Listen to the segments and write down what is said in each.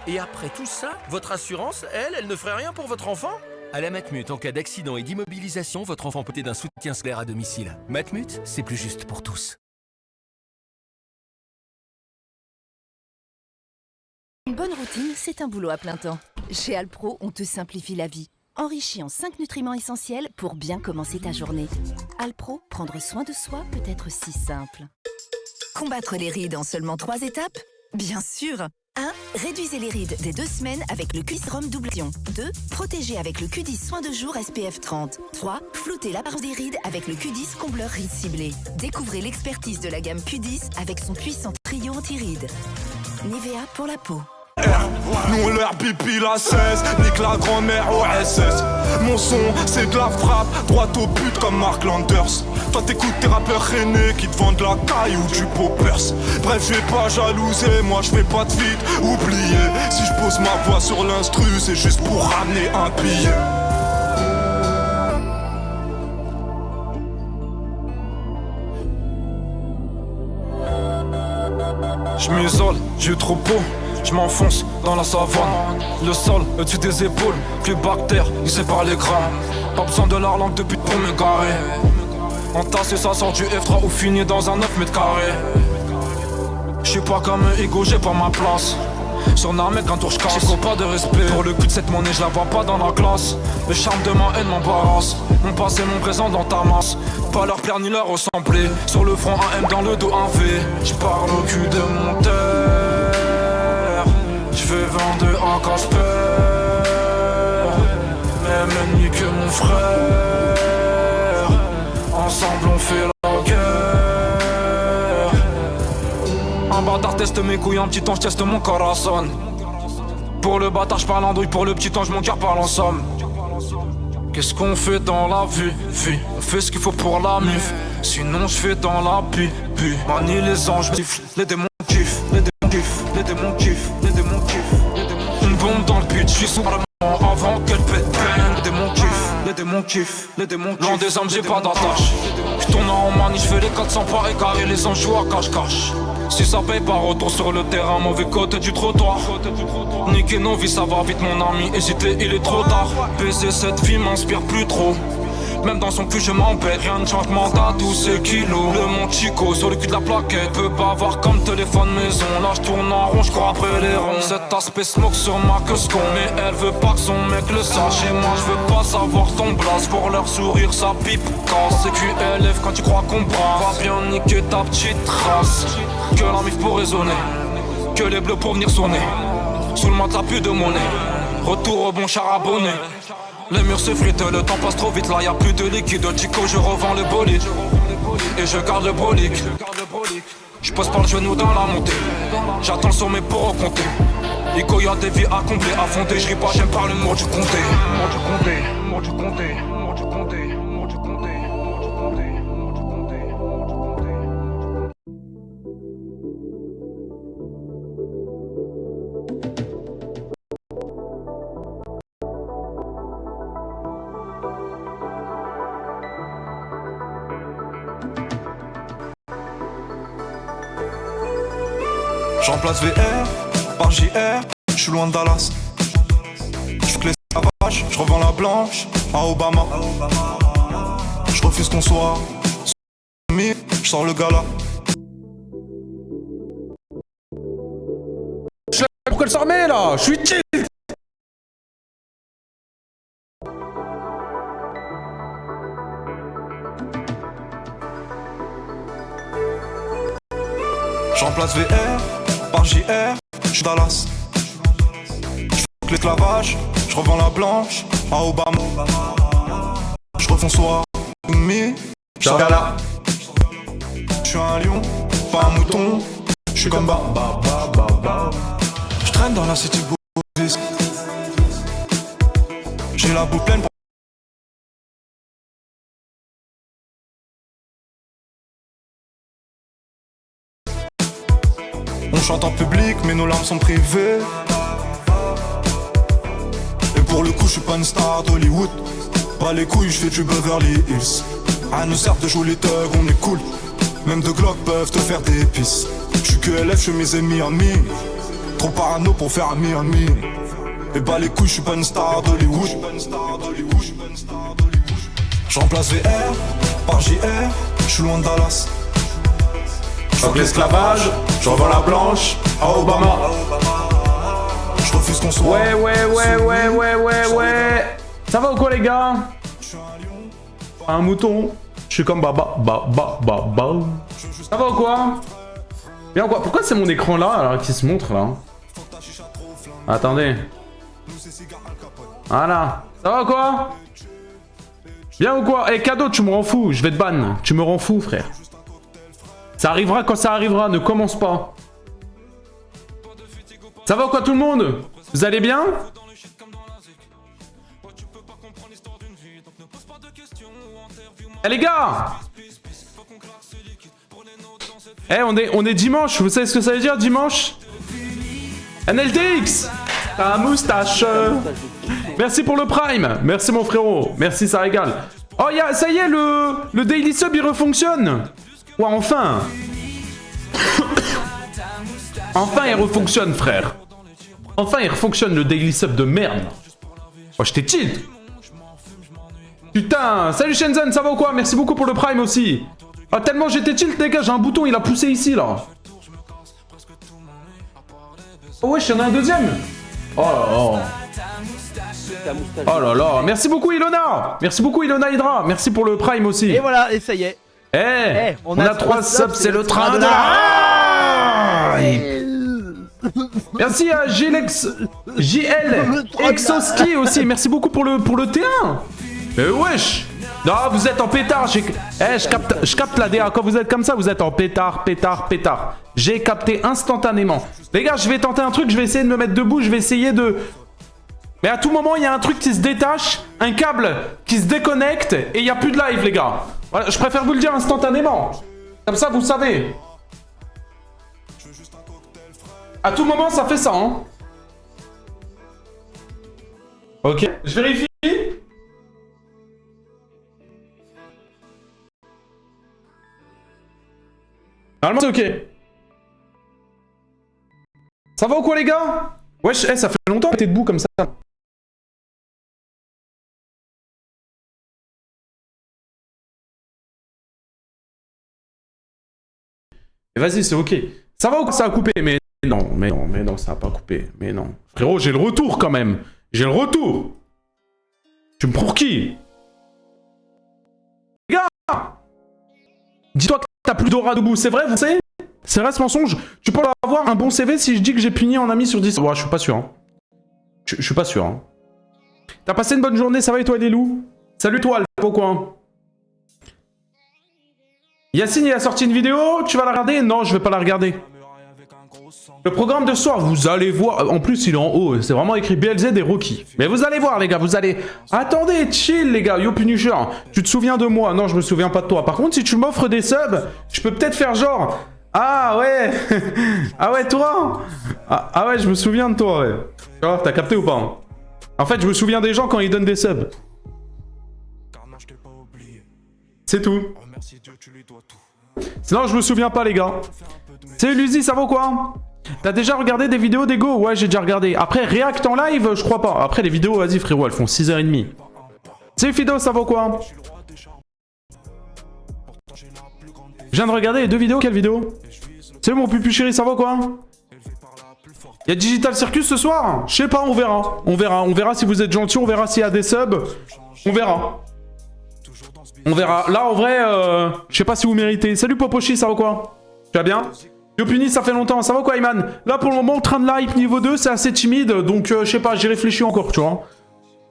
Et après tout ça, votre assurance, elle ne ferait rien pour votre enfant? À la Matmut, en cas d'accident et d'immobilisation, votre enfant peut aider d'un soutien scolaire à domicile. Matmut, c'est plus juste pour tous. Une bonne routine, c'est un boulot à plein temps. Chez Alpro, on te simplifie la vie. Enrichi en 5 nutriments essentiels pour bien commencer ta journée. Alpro, prendre soin de soi peut être si simple. Combattre les rides en seulement 3 étapes? Bien sûr. 1. Réduisez les rides dès 2 semaines avec le Q10 Double Action. 2. Protégez avec le Q10 Soin de jour SPF 30. 3. Floutez l'apparence des rides avec le Q10 Combleur Rides Ciblées. Découvrez l'expertise de la gamme Q10 avec son puissant trio anti-rides. Nivea pour la peau. Nous on leur pipi la 16, nique la grand-mère au SS. Mon son c'est de la frappe, droite au but comme Mark Landers. Toi t'écoutes tes rappeurs rennais qui te vendent la caille ou du poppers. Bref je vais pas jalouser, moi je fais pas de feat, oubliez. Si je pose ma voix sur l'instru c'est juste pour ramener un billet. Je m'isole, j'ai eu trop beau. Je m'enfonce dans la savane. Le sol au-dessus des épaules. Plus bactère, il sépare les grammes. Pas besoin de leur langue de pute pour me garer. Entassé ça sort du F3 ou fini dans un 9 mètres carrés. J'suis pas comme un ego, j'ai pas ma place. Sur un mec un tour j'casse. J'ai pas de respect pour le cul de cette monnaie, je la vois pas dans la classe. Le charme de ma haine m'embarrasse. Mon passé, mon présent dans ta masse. Pas leur plaire ni leur ressembler. Sur le front un M, dans le dos un V. J'parle au cul de mon terre. J'fais 22 ans quand j'perds. Même ennemi que mon frère. Ensemble on fait la guerre. Un bâtard teste mes couilles, un petit temps j'teste mon corazon. Pour le bâtard j'parle en douille, pour le petit ange mon cœur parle en somme. Qu'est-ce qu'on fait dans la vie? On fait ce qu'il faut pour la mif. Sinon j'fais dans la pu. Manie les anges, les démons kiffent, les démons kiffent, les démons kiffent, les démons kiffent. Une bombe dans le but, j'suis sous la main avant qu'elle pète. Les démons kiffent, les démons kiffent, les démons kiffent. Loin des âmes j'ai pas d'attache. J'tourne en manie, j'fais les 400 pas égarés, les anges jouent à cache-cache. Si ça paye par retour sur le terrain, mauvais côté du trottoir. Niquer nos vies, ça va vite mon ami, hésiter il est trop tard. Baiser cette fille m'inspire plus trop. Même dans son cul je m'embête, rien de changement à tous ces kilos. Le Mont Chico sur le cul de la plaquette. Peux pas avoir comme téléphone maison. Là je tourne en rond, je cours après les ronds. Cet aspect smoke sur ma queue ce con. Mais elle veut pas que son mec le sache. Et moi je veux pas savoir ton blase. Pour leur sourire ça pipe casse. C'est QLF quand tu crois qu'on brasse. Va bien niquer ta petite race. Que la mif pour raisonner, que les bleus pour venir sonner. Sous le matelas plus de monnaie. Retour au bon char abonné. Les murs se fritent, le temps passe trop vite. Là y'a plus de liquide, Chico je revends le bolide. Et je garde le brolique. Je pose pas le genou dans la montée. J'attends le sommet pour recompter. Ico y'a des vies à combler, à fonder. Je ris pas, j'aime pas le mot du comté. Mot du comté, mot du comté, mot du comté, mot du comté, mot du comté, mot du comté, mot du comté. J'remplace VR par JR, j'suis loin de Dallas. J'fais que les savages, j'revends la blanche à Obama. J'refuse qu'on soit soumis, j'sors le gala. Pourquoi elle s'en remet là? Je suis chill. J'remplace VR par JR, j'suis Dallas. J'fais que l'esclavage, j'revends la blanche à Obama. J'refons soir, soumis, j'sors gala. J'suis un lion, pas un mouton, j'suis comme bas. J'traîne dans la city bourgeoise. J'ai la boucle pleine. On chante en public mais nos larmes sont privées. Et pour le coup je suis pas une star d'Hollywood. Pas les couilles, je fais du Beverly Hills. À nous sert de jouer les thugs, on est cool. Même deux Glock peuvent te faire des pisses. Je suis que LF, je suis mes ennemis. Trop parano pour faire un Miami. Et bah les couilles, j'suis pas une star d'Hollywood. J'remplace VR par JR, j'suis loin de Dallas. J'fuck l'esclavage, j'envoie la blanche à Obama. J'refuse qu'on soit. Ouais. Ça va ou quoi les gars? Un mouton. Je suis comme Baba. Ça va ou quoi? Bien quoi? Pourquoi c'est mon écran là alors qui se montre là? Attendez. Voilà. Ça va ou quoi? Bien ou quoi? Eh cadeau, tu me rends fou, je vais te ban. Tu me rends fou frère. Ça arrivera quand ça arrivera, ne commence pas. Ça va ou quoi tout le monde? Vous allez bien? Eh les gars! Eh on est dimanche, vous savez ce que ça veut dire dimanche? NLTX! Ta moustache! Merci pour le prime! Merci mon frérot! Merci, ça régale! Oh ça y est, le daily sub il refonctionne! Ouais, enfin! Enfin il refonctionne frère! Enfin il refonctionne le daily sub de merde! Oh j'étais tilt! Putain! Salut Shenzhen, ça va ou quoi? Merci beaucoup pour le prime aussi! Ah tellement j'étais tilt les gars, j'ai un bouton, il a poussé ici là! Oh wesh, y'en a un deuxième! Oh là là! Oh là là! Merci beaucoup Ilona! Merci beaucoup Ilona Hydra! Merci pour le prime aussi! Et voilà, et ça y est. Eh! On a 3 subs, c'est le train de la... Merci à JL Exoski aussi, merci beaucoup pour le T1! Mais wesh! Non, vous êtes en pétard, je capte la DA, quand vous êtes comme ça, vous êtes en pétard. J'ai capté instantanément. Les gars, je vais tenter un truc, je vais essayer de me mettre debout, je vais essayer de... Mais à tout moment, il y a un truc qui se détache, un câble qui se déconnecte, et il n'y a plus de live, les gars. Voilà, je préfère vous le dire instantanément. Comme ça, vous savez. À tout moment, ça fait ça, hein. Ok, je vérifie. Normalement, c'est ok. Ça va ou quoi, les gars? Wesh, ça fait longtemps que t'es debout comme ça. Vas-y, c'est ok. Ça va ou quoi? Ça a coupé? Mais non, ça a pas coupé. Mais non. Frérot, j'ai le retour quand même. J'ai le retour. Tu me prends pour qui? Les gars! Dis-toi que t'as plus d'aura debout. C'est vrai, vous savez? C'est vrai ce mensonge? Tu peux avoir un bon CV si je dis que j'ai puni en ami sur 10. Ouais, je suis pas sûr. Hein. Je suis pas sûr. Hein. T'as passé une bonne journée, ça va et toi les loups? Salut toi, le coin. Yacine, il a sorti une vidéo, tu vas la regarder? Non, je vais pas la regarder. Le programme de ce soir, vous allez voir. En plus, il est en haut, c'est vraiment écrit BLZ et Rocky. Mais vous allez voir, les gars, vous allez... Attendez, chill, les gars, Yo Punisher. Tu te souviens de moi? Non, je me souviens pas de toi. Par contre, si tu m'offres des subs, je peux peut-être faire genre... Ah ouais. Ah ouais, toi. Ah ouais, je me souviens de toi, ouais. Tu vois, t'as capté ou pas? En fait, je me souviens des gens quand ils donnent des subs. C'est tout. Sinon, je me souviens pas, les gars. C'est Luzi, ça va ou quoi? T'as déjà regardé des vidéos d'Ego? Ouais, j'ai déjà regardé. Après, React en live, je crois pas. Après, les vidéos, vas-y, frérot, elles font 6h30. C'est Fido, ça va ou quoi? Je viens de regarder les 2 vidéos. Quelle vidéo? C'est mon pupu chéri, ça va ou quoi? Y'a Digital Circus ce soir? Je sais pas, on verra. On verra si vous êtes gentil, on verra s'il y a des subs. On verra. On verra. Là, en vrai, je sais pas si vous méritez. Salut Popochi, ça va quoi? Tu vas bien? Yopuni, ça fait longtemps. Ça va quoi, Iman? Là, pour le moment, train de hype niveau 2, c'est assez timide. Donc, je sais pas, j'y réfléchis encore, tu vois.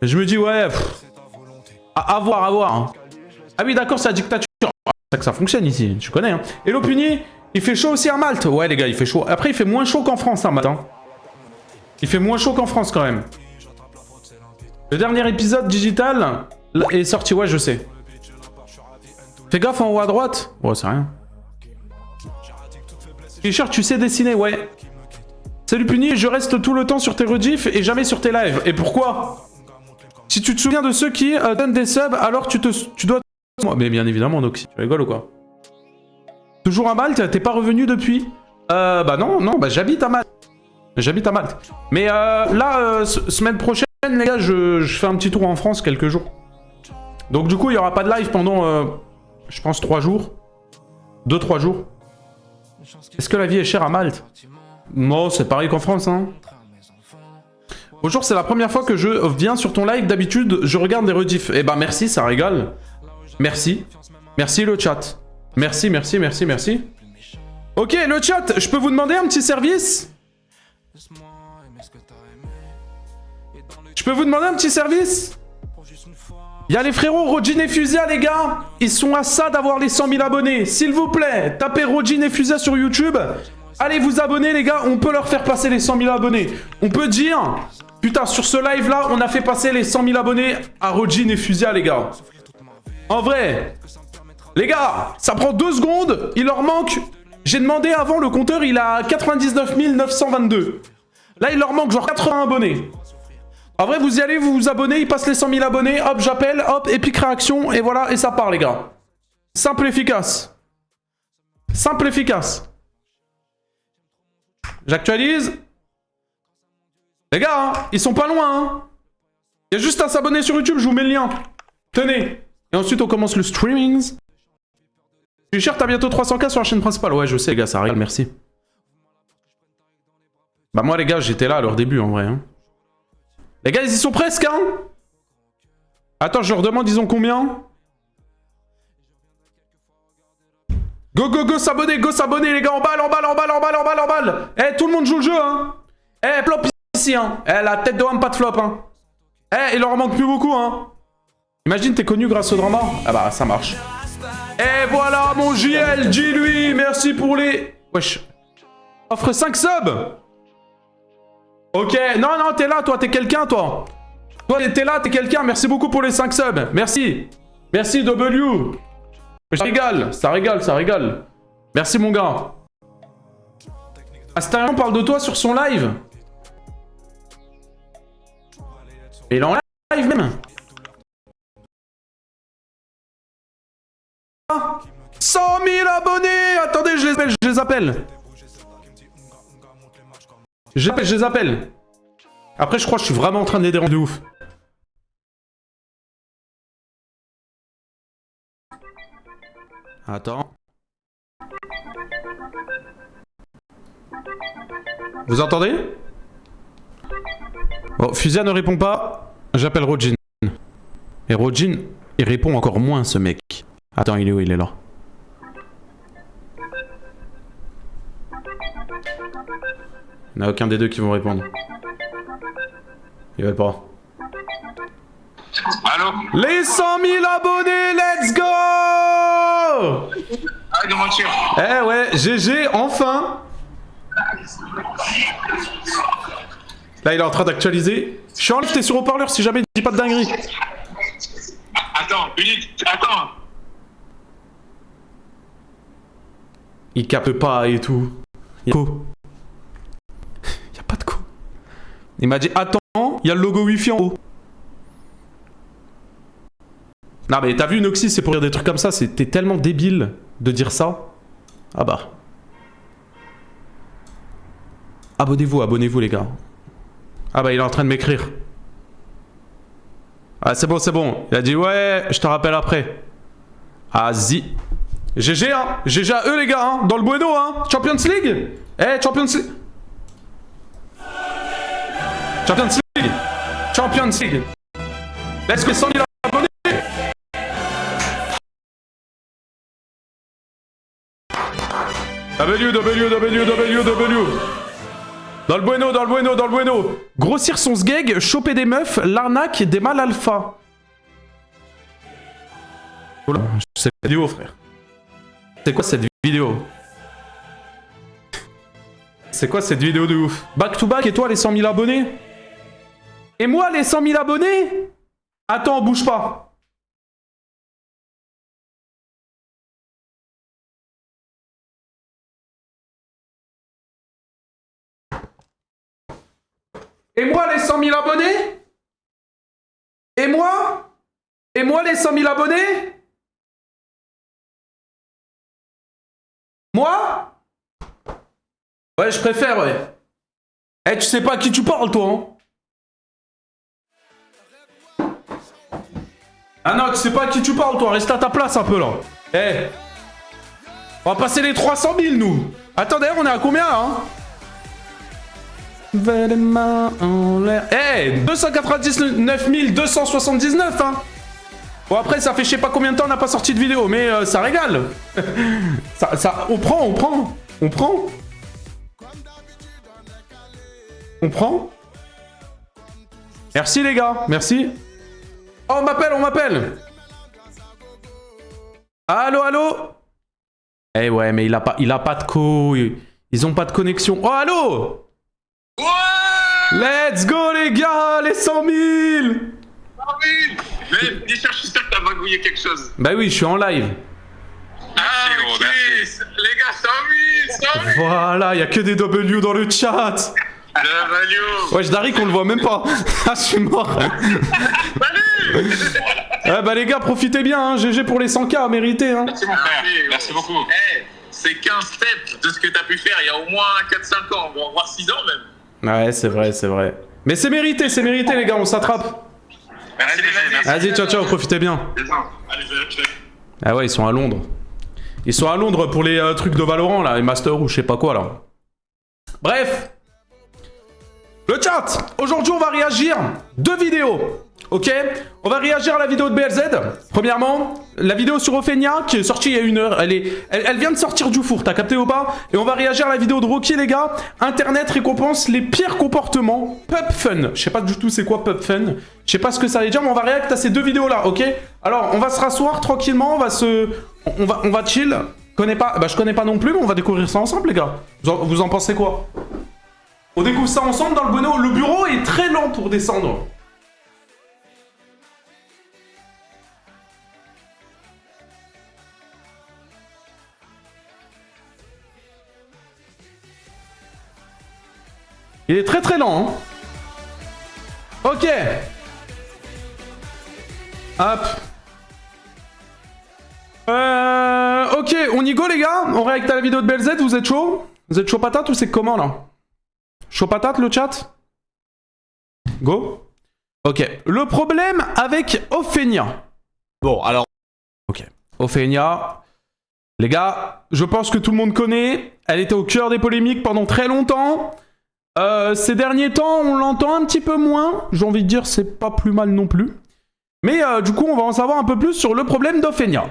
Et je me dis, ouais, à voir. Hein. Ah oui, d'accord, c'est la dictature. C'est ça que ça fonctionne ici, tu connais. Hein. Et Lopuni, il fait chaud aussi à Malte. Ouais, les gars, il fait chaud. Après, il fait moins chaud qu'en France, hein, Malte. Hein. Il fait moins chaud qu'en France, quand même. Le dernier épisode digital est sorti, ouais, je sais. Fais gaffe en haut à droite. Ouais, c'est rien. Richard, tu sais dessiner, ouais. Salut Puni, je reste tout le temps sur tes rediffs et jamais sur tes lives. Et pourquoi? Si tu te souviens de ceux qui donnent des subs, alors tu dois... Mais bien évidemment, Noxy. Tu rigoles ou quoi? Toujours à Malte? T'es pas revenu depuis? Bah non, bah j'habite à Malte. J'habite à Malte. Mais là, semaine prochaine, les gars, je fais un petit tour en France quelques jours. Donc du coup, il n'y aura pas de live pendant, je pense, 3 jours. 2-3 jours. Est-ce que la vie est chère à Malte? Non, c'est pareil qu'en France, hein. Bonjour, c'est la première fois que je viens sur ton live. D'habitude, je regarde des rediffs. Eh ben merci, ça régale. Merci. Merci le chat. Merci, merci, merci, merci. Ok, le chat, je peux vous demander un petit service? Je peux vous demander un petit service? Il y a les frérots Rodin et Fusia, les gars. Ils sont à ça d'avoir les 100 000 abonnés. S'il vous plaît, tapez Rodin et Fusia sur YouTube. Allez vous abonner, les gars. On peut leur faire passer les 100 000 abonnés. On peut dire... Putain, sur ce live-là, on a fait passer les 100 000 abonnés à Rodin et Fusia, les gars. En vrai. Les gars, ça prend 2 secondes. Il leur manque... J'ai demandé avant, le compteur, il a 99 922. Là, il leur manque genre 80 abonnés. En vrai, vous y allez, vous vous abonnez, il passe les 100 000 abonnés, hop, j'appelle, hop, épique réaction, et voilà, et ça part, les gars. Simple, efficace. Simple, efficace. J'actualise. Les gars, hein, ils sont pas loin, hein. Il y a juste à s'abonner sur YouTube, je vous mets le lien. Tenez. Et ensuite, on commence le streaming. Je suis cher, t'as bientôt 300K sur la chaîne principale. Ouais, je sais, les gars, ça régale, merci. Bah moi, les gars, j'étais là à leur début, en vrai, hein. Les gars, ils y sont presque, hein. Attends, je leur demande, ils ont combien? Go, go, go, s'abonner, les gars, en balle, en balle, en balle, en balle, en balle, en balle. Eh, tout le monde joue le jeu, hein. Eh, flop ici, hein. Eh, la tête de Wam, pas de flop, hein. Eh, il leur manque plus beaucoup, hein. Imagine, t'es connu grâce au drama. Ah bah, ça marche. Et voilà, mon JL, dis-lui, merci pour les... Wesh. Offre 5 subs. Ok, non, non, t'es là, toi, t'es quelqu'un, toi. Toi, t'es là, t'es quelqu'un, merci beaucoup pour les 5 subs. Merci. Merci, W. Ça régale, ça régale, ça régale. Merci, mon gars. Astarion parle de toi sur son live. Et il est en live, même. 100 000 abonnés. Attendez, je les appelle. Je les appelle. Après, je crois que je suis vraiment en train de les déranger de ouf. Attends. Vous entendez? Bon, Fusia ne répond pas. J'appelle Rodin. Et Rodin, il répond encore moins, ce mec. Attends, il est où? Il est là. Il n'y en a aucun des deux qui vont répondre. Ils veulent pas. Allô? Les 100 000 abonnés, let's go! Arrête de mentir. Eh ouais, GG, enfin! Là, il est en train d'actualiser. Je suis en live, t'es sur haut-parleur si jamais je dis pas de dinguerie. Attends, Unique, attends. Il capte pas et tout. Il y a co. Il y a pas de co. Il m'a dit attends, il y a le logo Wi-Fi en haut. Non mais t'as vu Noxy, c'est pour dire des trucs comme ça, t'es tellement débile de dire ça. Ah bah. Abonnez-vous, abonnez-vous les gars. Ah bah il est en train de m'écrire. Ah c'est bon, c'est bon. Il a dit ouais, je te rappelle après. Ah zi. GG hein, GG à eux les gars hein, dans le bueno hein. Champions League. Eh Champions League. Champions League. Champions League. Let's go 100 000 abonnés. W. Dans le bueno, dans le bueno, dans le bueno. Grossir son sgeg, choper des meufs, l'arnaque, des mâles alpha. Oula, c'est la vidéo frère. C'est quoi cette vidéo? C'est quoi cette vidéo de ouf? Back to back et toi les 100 000 abonnés? Et moi les 100 000 abonnés? Attends, bouge pas. Et moi les 100 000 abonnés? Et moi? Et moi les 100 000 abonnés? Moi? Ouais, je préfère, ouais. Eh, tu sais pas à qui tu parles, toi, hein? Ah non, tu sais pas à qui tu parles, toi. Reste à ta place un peu, là. Eh. On va passer les 300 000, nous. Attends, d'ailleurs, on est à combien, là, hein? Les mains en l'air. Eh, 299 279, hein. Bon, après, ça fait je sais pas combien de temps on n'a pas sorti de vidéo, mais ça régale. On prend. Merci, les gars, merci. Oh, on m'appelle. Allô. Eh ouais, mais il a pas de couilles. Ils ont pas de connexion. Oh, allô. Ouais. Let's go, les gars, les 100 000. Ah oui. Mais Nisha, je suis sûr que t'as magouillé quelque chose. Bah oui, je suis en live. Ah, ok. Les gars, 100 000. Voilà, y a que des W dans le chat. Ouais, Wesh, Darik, on le voit même pas. Ah, je suis mort. Salut. Eh bah les gars, profitez bien, hein. GG pour les 100K, mérité, hein. Merci mon frère, merci beaucoup. C'est 15 steps de ce que t'as pu faire il y a au moins 4-5 ans, voire 6 ans même. Ouais, c'est vrai. Mais c'est mérité, les gars, on s'attrape. Merci les gars. Vas-y, ciao, profitez bien. Allez, je vais. Ah ouais, ils sont à Londres. Ils sont à Londres pour les trucs de Valorant, là, les Masters ou je sais pas quoi, là. Bref. Le chat. Aujourd'hui, on va réagir 2 vidéos. Ok, on va réagir à la vidéo de BLZ. Premièrement, la vidéo sur Ophenia qui est sortie il y a 1 heure. Elle vient de sortir du four, t'as capté ou pas? Et on va réagir à la vidéo de Rocky, les gars. Internet récompense les pires comportements. Pub Fun. Je sais pas du tout c'est quoi Pub Fun. Je sais pas ce que ça veut dire, mais on va réagir à ces 2 vidéos là, ok? Alors, on va se rasseoir tranquillement, on va chill. Je connais pas non plus, mais on va découvrir ça ensemble, les gars. Vous en pensez quoi? On découvre ça ensemble dans le bureau. Le bureau est très lent pour descendre. Il est très lent, hein. Ok. Hop. Ok, on y go, les gars. On réacte à la vidéo de BLZ, vous êtes chaud? Vous êtes chaud patate ou c'est comment, là? Chaud patate, le chat? Go. Ok. Le problème avec Ophenia. Bon, alors... Ok. Ophenia. Les gars, je pense que tout le monde connaît. Elle était au cœur des polémiques pendant très longtemps. Ces derniers temps, on l'entend un petit peu moins. J'ai envie de dire, c'est pas plus mal non plus. Mais du coup, on va en savoir un peu plus sur le problème d'Ophenia.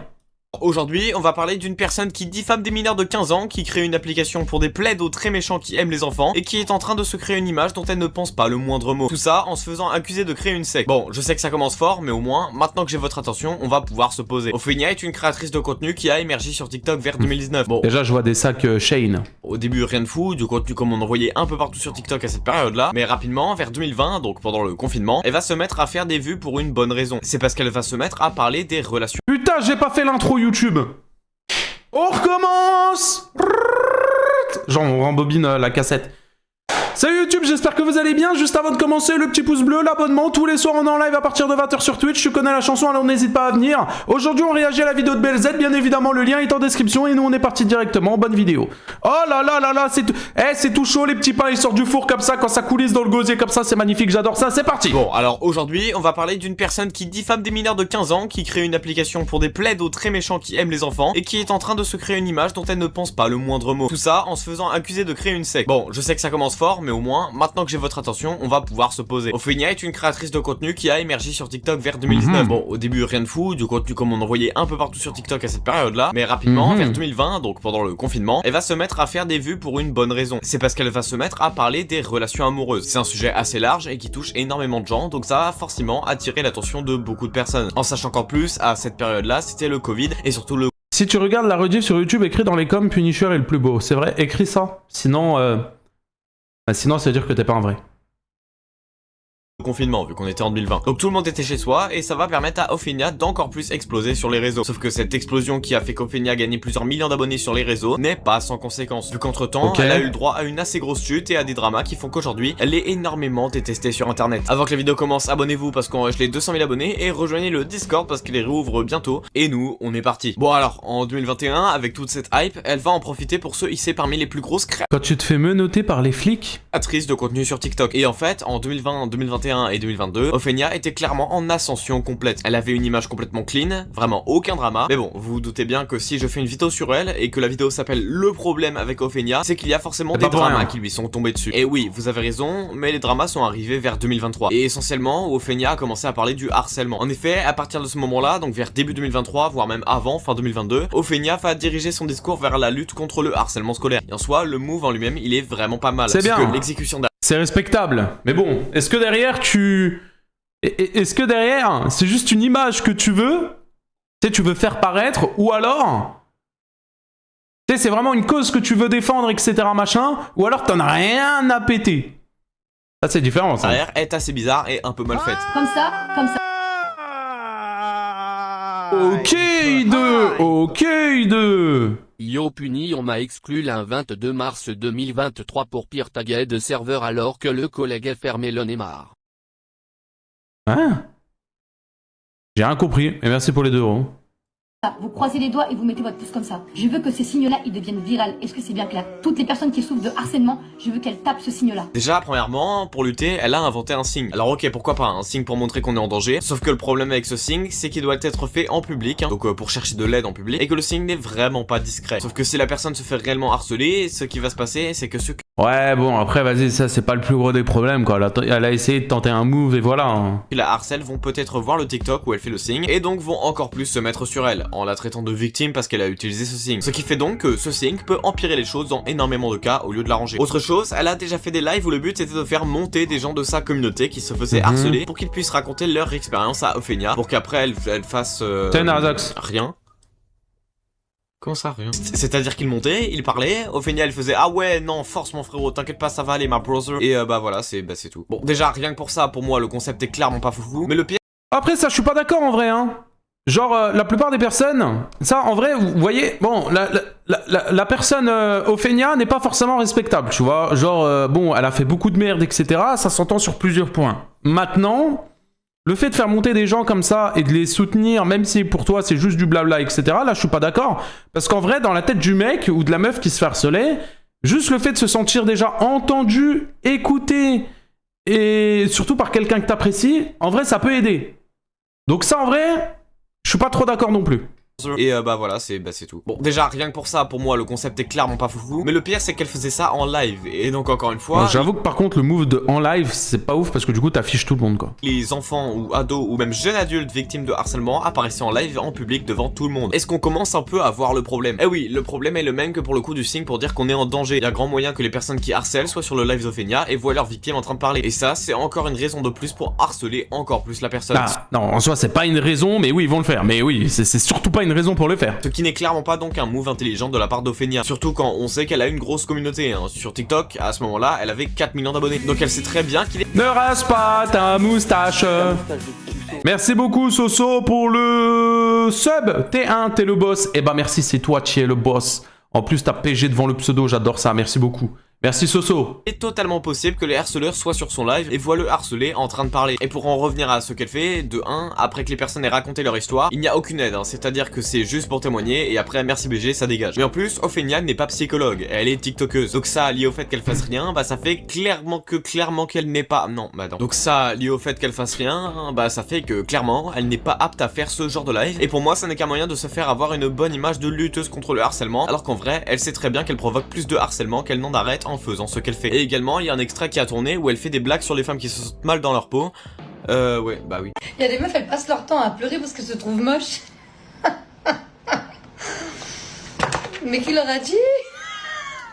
Aujourd'hui, on va parler d'une personne qui diffame des mineurs de 15 ans, qui crée une application pour des plaidos très méchants qui aiment les enfants, et qui est en train de se créer une image dont elle ne pense pas le moindre mot. Tout ça en se faisant accuser de créer une secte. Bon, je sais que ça commence fort, mais au moins, maintenant que j'ai votre attention, on va pouvoir se poser. Ophenia est une créatrice de contenu qui a émergé sur TikTok vers 2019. Bon, déjà, je vois des sacs Shane. Au début, rien de fou, du contenu comme on en voyait un peu partout sur TikTok à cette période-là, mais rapidement, vers 2020, donc pendant le confinement, elle va se mettre à faire des vues pour une bonne raison. C'est parce qu'elle va se mettre à parler des relations. Putain, j'ai pas fait l'intro YouTube. On recommence. Genre, on rembobine la cassette. Salut YouTube, j'espère que vous allez bien. Juste avant de commencer, le petit pouce bleu, l'abonnement. Tous les soirs, on est en live à partir de 20h sur Twitch. Tu connais la chanson, alors n'hésite pas à venir. Aujourd'hui, on réagit à la vidéo de BLZ. Bien évidemment, le lien est en description. Et nous, on est parti directement. Bonne vidéo. Oh là là là là, c'est tout chaud. Les petits pains, ils sortent du four comme ça. Quand ça coulisse dans le gosier comme ça, c'est magnifique. J'adore ça. C'est parti. Bon, alors aujourd'hui, on va parler d'une personne qui diffame des mineurs de 15 ans, qui crée une application pour des plaidos très méchants qui aiment les enfants, et qui est en train de se créer une image dont elle ne pense pas le moindre mot. Tout ça en se faisant accuser de créer une secte. Bon, je sais que ça commence fort, mais au moins, maintenant que j'ai votre attention, on va pouvoir se poser. Ophenia est une créatrice de contenu qui a émergé sur TikTok vers 2019. Bon, au début, rien de fou, du contenu comme on en voyait un peu partout sur TikTok à cette période-là, mais rapidement, vers 2020, donc pendant le confinement, elle va se mettre à faire des vues pour une bonne raison. C'est parce qu'elle va se mettre à parler des relations amoureuses. C'est un sujet assez large et qui touche énormément de gens, donc ça va forcément attirer l'attention de beaucoup de personnes. En sachant qu'en plus, à cette période-là, c'était le Covid et surtout le... Si tu regardes la rediff sur YouTube, écrit dans les coms, Punisher est le plus beau. C'est vrai, écris ça. Sinon, sinon ça veut dire que t'es pas un vrai. confinement vu qu'on était en 2020. Donc tout le monde était chez soi et ça va permettre à Ophenia d'encore plus exploser sur les réseaux. Sauf que cette explosion qui a fait qu'Ophenia gagne plusieurs millions d'abonnés sur les réseaux n'est pas sans conséquences. Vu qu'entre temps, elle a eu le droit à une assez grosse chute et à des dramas qui font qu'aujourd'hui, elle est énormément détestée sur internet. Avant que la vidéo commence, abonnez-vous parce qu'on rush les 200 000 abonnés et rejoignez le Discord parce qu'il les réouvre bientôt. Et nous, on est parti. Bon alors, en 2021, avec toute cette hype, elle va en profiter pour se hisser parmi les plus grosses créations. Quand tu te fais menotter par les flics, créatrice de contenu sur TikTok. Et en fait, en 2020, 2021 et 2022, Ophenia était clairement en ascension complète. Elle avait une image complètement clean, vraiment aucun drama. Mais bon, vous vous doutez bien que si je fais une vidéo sur elle et que la vidéo s'appelle Le problème avec Ophenia, c'est qu'il y a forcément des dramas qui lui sont tombés dessus. Et oui, vous avez raison, mais les dramas sont arrivés vers 2023. Et essentiellement, Ophenia a commencé à parler du harcèlement. En effet, à partir de ce moment-là, donc vers début 2023, voire même avant, fin 2022, Ophenia va diriger son discours vers la lutte contre le harcèlement scolaire. Et en soi, le move en lui-même, il est vraiment pas mal. C'est bien. L'exécution c'est respectable. Mais bon, est-ce que derrière est-ce que derrière, c'est juste une image que tu veux faire paraître, ou alors... Tu sais, c'est vraiment une cause que tu veux défendre, etc. machin, ou alors t'en as rien à péter. Ça, c'est différent, ça. Derrière est assez bizarre et un peu mal faite. Comme ça, comme ça. Ok, deux. Yo puni, on m'a exclu le 22 mars 2023 pour pire taguet de serveur alors que le collègue est fermé le Neymar. Hein? J'ai rien compris, mais merci pour les 2 €. Vous croisez les doigts et vous mettez votre pouce comme ça. Je veux que ces signes-là, ils deviennent virales. Est-ce que c'est bien clair? Toutes les personnes qui souffrent de harcèlement, je veux qu'elles tapent ce signe-là. Déjà, premièrement, pour lutter, elle a inventé un signe. Alors ok, pourquoi pas, un signe pour montrer qu'on est en danger. Sauf que le problème avec ce signe, c'est qu'il doit être fait en public, hein, donc pour chercher de l'aide en public, et que le signe n'est vraiment pas discret. Sauf que si la personne se fait réellement harceler, ce qui va se passer, c'est que ceux Ouais, bon, après, vas-y, ça, c'est pas le plus gros des problèmes, quoi. Elle a essayé de tenter un move, et voilà. Hein. qui la harcèlent vont peut-être voir le TikTok où elle fait le signe, et donc vont encore plus se mettre sur elle, en la traitant de victime parce qu'elle a utilisé ce signe. Ce qui fait donc que ce signe peut empirer les choses dans énormément de cas au lieu de l'arranger. Autre chose, elle a déjà fait des lives où le but était de faire monter des gens de sa communauté qui se faisaient harceler pour qu'ils puissent raconter leur expérience à Ophenia, pour qu'après elle fasse... rien. Comment ça, rien? C'est-à-dire qu'il montait, il parlait, Ophenia elle faisait ah ouais non force mon frérot, t'inquiète pas ça va aller ma brother, et bah voilà c'est tout. Bon déjà rien que pour ça, pour moi le concept est clairement pas foufou, mais le pire... Après ça je suis pas d'accord en vrai hein. Genre la plupart des personnes, ça en vrai vous voyez, bon la personne Ophenia n'est pas forcément respectable tu vois, genre bon elle a fait beaucoup de merde etc, ça s'entend sur plusieurs points. Maintenant... Le fait de faire monter des gens comme ça et de les soutenir, même si pour toi c'est juste du blabla, etc., là je suis pas d'accord. Parce qu'en vrai, dans la tête du mec ou de la meuf qui se fait harceler, juste le fait de se sentir déjà entendu, écouté, et surtout par quelqu'un que t'apprécies, en vrai ça peut aider. Donc ça en vrai, je suis pas trop d'accord non plus. Et bah voilà, c'est tout. Bon, déjà, rien que pour ça, pour moi, le concept est clairement pas foufou. Mais le pire, c'est qu'elle faisait ça en live. Et donc, encore une fois... J'avoue que par contre, le move de en live, c'est pas ouf parce que du coup, t'affiches tout le monde, quoi. Les enfants ou ados ou même jeunes adultes victimes de harcèlement apparaissaient en live en public devant tout le monde. Est-ce qu'on commence un peu à voir le problème? Eh oui, le problème est le même que pour le coup du signe pour dire qu'on est en danger. Il y a grand moyen que les personnes qui harcèlent soient sur le live d'Ophenia et voient leurs victimes en train de parler. Et ça, c'est encore une raison de plus pour harceler encore plus la personne. Ah, non, en soi, c'est pas une raison, mais oui, ils vont le faire. Mais oui, c'est surtout pas une raison pour le faire. Ce qui n'est clairement pas donc un move intelligent de la part d'Ophenia. Surtout quand on sait qu'elle a une grosse communauté. Hein. Sur TikTok, à ce moment-là, elle avait 4 millions d'abonnés. Donc elle sait très bien qu'il est... Ne rase pas ta moustache. Merci beaucoup Soso pour le sub. T1, t'es le boss. Eh bah merci, c'est toi qui es le boss. En plus, t'as PG devant le pseudo, j'adore ça. Merci beaucoup. Merci Soso. Il est totalement possible que les harceleurs soient sur son live et voient le harceler en train de parler. Et pour en revenir à ce qu'elle fait, de 1, après que les personnes aient raconté leur histoire, il n'y a aucune aide, hein. C'est-à-dire que c'est juste pour témoigner et après merci BG, ça dégage. Mais en plus, Ophenia n'est pas psychologue, elle est tiktokeuse. Donc ça, lié au fait qu'elle fasse rien, bah ça fait clairement qu'elle n'est pas... Non, bah non. Donc ça, lié au fait qu'elle fasse rien, bah ça fait que clairement, elle n'est pas apte à faire ce genre de live. Et pour moi, ça n'est qu'un moyen de se faire avoir une bonne image de lutteuse contre le harcèlement, alors qu'en vrai, elle sait très bien qu'elle provoque plus de harcèlement qu'elle n'en arrête en faisant ce qu'elle fait. Et également, il y a un extrait qui a tourné où elle fait des blagues sur les femmes qui se sentent mal dans leur peau. Ouais, bah oui. Il y a des meufs, elles passent leur temps à pleurer parce qu'elles se trouvent moches. Mais qui leur a dit?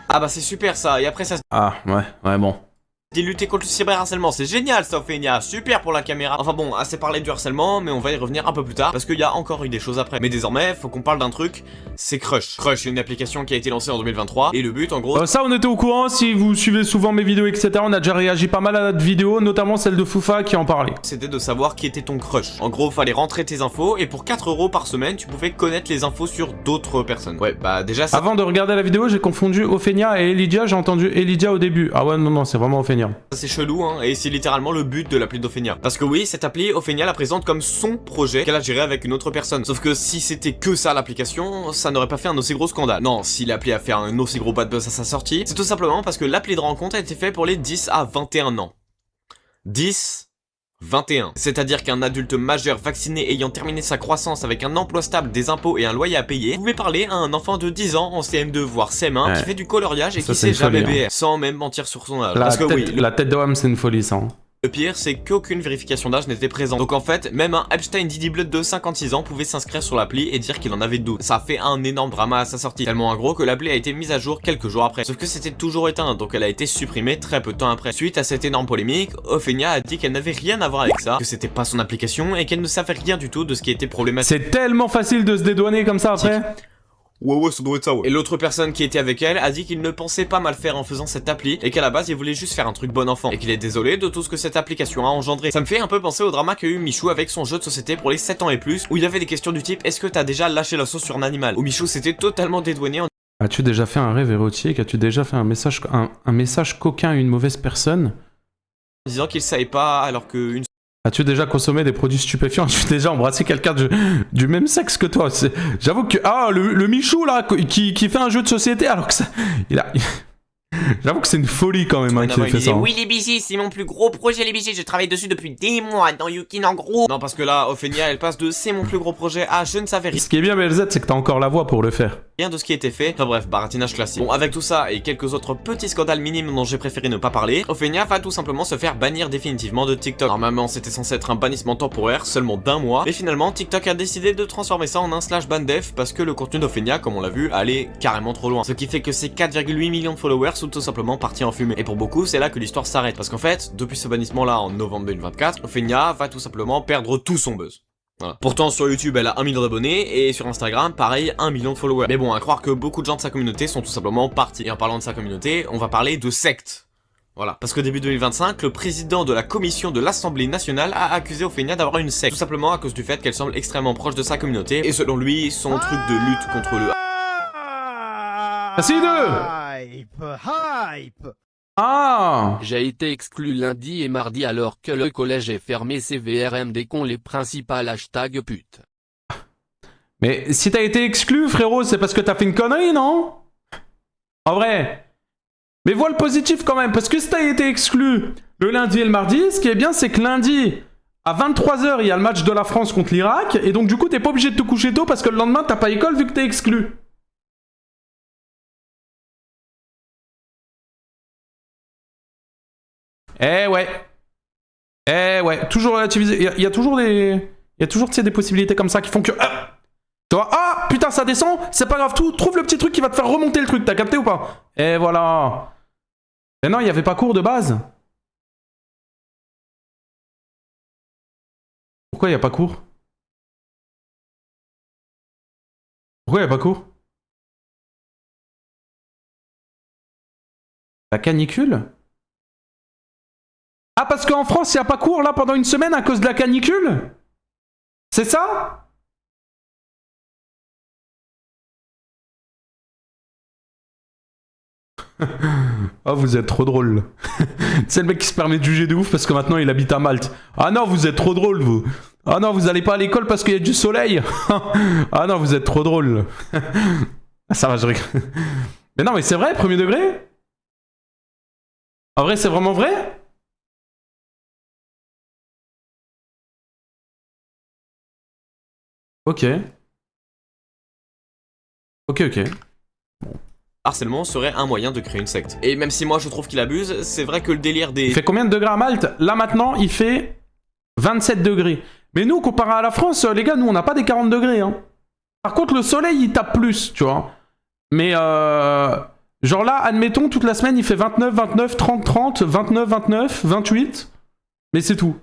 Ah bah c'est super ça, et après ça... Ah, ouais, bon. Dit lutter contre le cyberharcèlement, c'est génial ça Ophenia, super pour la caméra. Enfin bon, assez parlé du harcèlement, mais on va y revenir un peu plus tard, parce qu'il y a encore eu des choses après. Mais désormais, faut qu'on parle d'un truc, c'est Crush. Crush, c'est une application qui a été lancée en 2023, et le but en gros... ça on était au courant, si vous suivez souvent mes vidéos etc, on a déjà réagi pas mal à notre vidéo, notamment celle de Foufa qui en parlait. C'était de savoir qui était ton crush. En gros, fallait rentrer tes infos, et pour 4 € par semaine, tu pouvais connaître les infos sur d'autres personnes. Ouais, bah déjà ça... Avant de regarder la vidéo, j'ai confondu Ophenia et Elydia, j'ai entendu Elydia au début. Ah ouais, non, c'est vraiment Ophenia. d'Ophenia. C'est chelou, hein, et c'est littéralement le but de l'appli d'Ophenia. Parce que oui, cette appli, Ophenia la présente comme son projet qu'elle a géré avec une autre personne. Sauf que si c'était que ça l'application, ça n'aurait pas fait un aussi gros scandale. Non, si l'appli a fait un aussi gros bad buzz à sa sortie, c'est tout simplement parce que l'appli de rencontre a été fait pour les 10 à 21 ans. 10... 21. C'est-à-dire qu'un adulte majeur vacciné ayant terminé sa croissance avec un emploi stable, des impôts et un loyer à payer pouvait parler à un enfant de 10 ans en CM2 voire CM1 qui fait du coloriage et qui sait jamais BR, sans même mentir sur son âge. Parce que oui, la tête de Wham c'est une folie ça. Le pire, c'est qu'aucune vérification d'âge n'était présente. Donc en fait, même un Epstein Diddy Blood de 56 ans pouvait s'inscrire sur l'appli et dire qu'il en avait 12. Ça a fait un énorme drama à sa sortie, tellement gros que l'appli a été mise à jour quelques jours après. Sauf que c'était toujours éteint, donc elle a été supprimée très peu de temps après. Suite à cette énorme polémique, Ophenia a dit qu'elle n'avait rien à voir avec ça, que c'était pas son application et qu'elle ne savait rien du tout de ce qui était problématique. C'est tellement facile de se dédouaner comme ça après. Ouais, ça doit être ça, ouais. Et l'autre personne qui était avec elle a dit qu'il ne pensait pas mal faire en faisant cette appli et qu'à la base il voulait juste faire un truc bon enfant et qu'il est désolé de tout ce que cette application a engendré. Ça me fait un peu penser au drama qu'a eu Michou avec son jeu de société pour les 7 ans et plus où il y avait des questions du type est-ce que t'as déjà lâché la sauce sur un animal, où Michou s'était totalement dédouané en As-tu déjà fait un rêve érotique? As-tu déjà fait un message coquin à une mauvaise personne? disant qu'il savait pas alors que une... As-tu déjà consommé des produits stupéfiants? As-tu déjà embrassé quelqu'un du même sexe que toi? J'avoue que... Ah, le Michou, là, qui fait un jeu de société, alors que ça... J'avoue que c'est une folie, quand même, hein, qui fait ça. Oui, les BC, c'est mon plus gros projet, les BC. Je travaille dessus depuis des mois dans Yukin, en gros. Non, parce que là, Ophenia, elle passe de c'est mon plus gros projet à je ne savais rien. Ce qui est bien, BLZ, c'est que t'as encore la voix pour le faire. Rien de ce qui était fait. Enfin bref, baratinage classique. Bon, avec tout ça et quelques autres petits scandales minimes dont j'ai préféré ne pas parler, Ophenia va tout simplement se faire bannir définitivement de TikTok. Normalement, c'était censé être un bannissement temporaire, seulement d'1 mois. Mais finalement, TikTok a décidé de transformer ça en un /ban-def parce que le contenu d'Ophenia, comme on l'a vu, allait carrément trop loin. Ce qui fait que ces 4,8 millions de followers sont tout simplement partis en fumée. Et pour beaucoup, c'est là que l'histoire s'arrête. Parce qu'en fait, depuis ce bannissement-là en novembre 2024, Ophenia va tout simplement perdre tout son buzz. Voilà. Pourtant sur YouTube elle a 1 million d'abonnés et sur Instagram pareil 1 million de followers. Mais bon, à croire que beaucoup de gens de sa communauté sont tout simplement partis. Et en parlant de sa communauté, on va parler de secte. Voilà. Parce que début 2025, le président de la commission de l'Assemblée nationale a accusé Ophenia d'avoir une secte. Tout simplement à cause du fait qu'elle semble extrêmement proche de sa communauté. Et selon lui, son truc de lutte contre le... Hype. Ah! J'ai été exclu lundi et mardi alors que le collège est fermé. CVRMD con les principales hashtags pute. Mais si t'as été exclu, frérot, c'est parce que t'as fait une connerie, non? En vrai. Mais vois le positif quand même, parce que si t'as été exclu le lundi et le mardi, ce qui est bien, c'est que lundi, à 23 h, il y a le match de la France contre l'Irak, et donc du coup, t'es pas obligé de te coucher tôt parce que le lendemain, t'as pas école vu que t'es exclu. Eh ouais, toujours relativiser. Il y a toujours des... Il y a toujours, tu sais, des possibilités comme ça qui font que... tu vois, ah, putain, ça descend, c'est pas grave, trouve le petit truc qui va te faire remonter le truc, t'as capté ou pas? Et voilà. Mais non, il n'y avait pas cours de base. Pourquoi il n'y a pas cours? Pourquoi il n'y a pas cours? La canicule? Ah, parce qu'en France, il n'y a pas cours là pendant une semaine à cause de la canicule? C'est ça? Oh, vous êtes trop drôle. C'est le mec qui se permet de juger de ouf parce que maintenant il habite à Malte. Ah non, vous êtes trop drôle, vous. Ah non, vous allez pas à l'école parce qu'il y a du soleil. Ah non, vous êtes trop drôle. Ça va, je rigole. Mais non, mais c'est vrai, premier degré? En vrai, c'est vraiment vrai? Ok. Ok. Harcèlement serait un moyen de créer une secte. Et même si moi je trouve qu'il abuse, c'est vrai que le délire des... Il fait combien de degrés à Malte? Là maintenant, il fait 27 degrés. Mais nous, comparé à la France, les gars, nous on n'a pas des 40 degrés. Hein. Par contre, le soleil, il tape plus, tu vois. Mais genre là, admettons, toute la semaine, il fait 29, 29, 30, 30, 29, 29, 28. Mais c'est tout.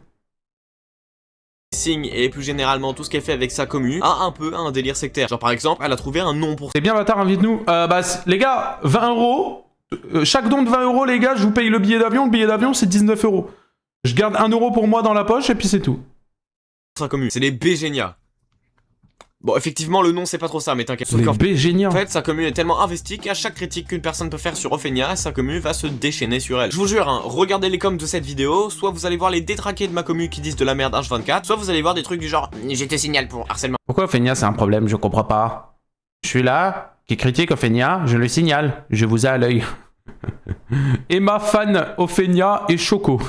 Signes et plus généralement tout ce qu'elle fait avec sa commu a un peu un délire sectaire. Genre par exemple, elle a trouvé un nom pour... C'est bien bâtard, invite-nous. Les gars, 20 €. Chaque don de 20 €, les gars, je vous paye le billet d'avion. Le billet d'avion, c'est 19 €. Je garde 1 € pour moi dans la poche et puis c'est tout. Sa commu, c'est les Bégénia. Bon, effectivement, le nom c'est pas trop ça, mais t'inquiète. Les B géniaux. En fait, sa commune est tellement investie qu'à chaque critique qu'une personne peut faire sur Ophenia, sa commune va se déchaîner sur elle. Je vous jure, hein, regardez les coms de cette vidéo, soit vous allez voir les détraqués de ma commune qui disent de la merde H24, soit vous allez voir des trucs du genre « Je te signale pour harcèlement ». Pourquoi Ophenia c'est un problème? Je comprends pas. Je suis là, qui critique Ophenia, je le signale, je vous ai à l'œil. Et ma fan Ophenia et Choco.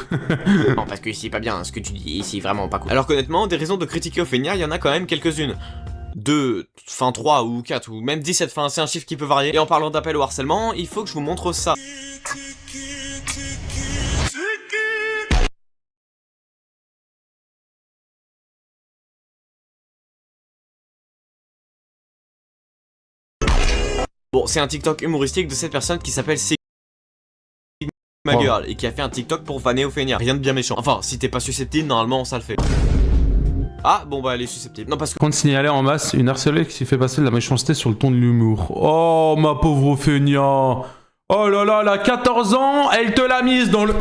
Non, parce que c'est pas bien, ce que tu dis ici, vraiment pas cool. Alors qu'honnêtement, des raisons de critiquer Ophenia, il y en a quand même quelques-unes. 2, fin 3 ou 4 ou même 17, enfin c'est un chiffre qui peut varier. Et en parlant d'appel au harcèlement, il faut que je vous montre ça. Bon, c'est un TikTok humoristique de cette personne qui s'appelle Sigma Girl et qui a fait un TikTok pour vanner Ophenia. Rien de bien méchant. Enfin, si t'es pas susceptible, normalement ça le fait. Ah, bon bah elle est susceptible. Non, parce que... Compte signaler en masse une harcelée qui fait passer de la méchanceté sur le ton de l'humour. Oh, ma pauvre Ophenia. Oh là là, elle a 14 ans, elle te l'a mise dans le...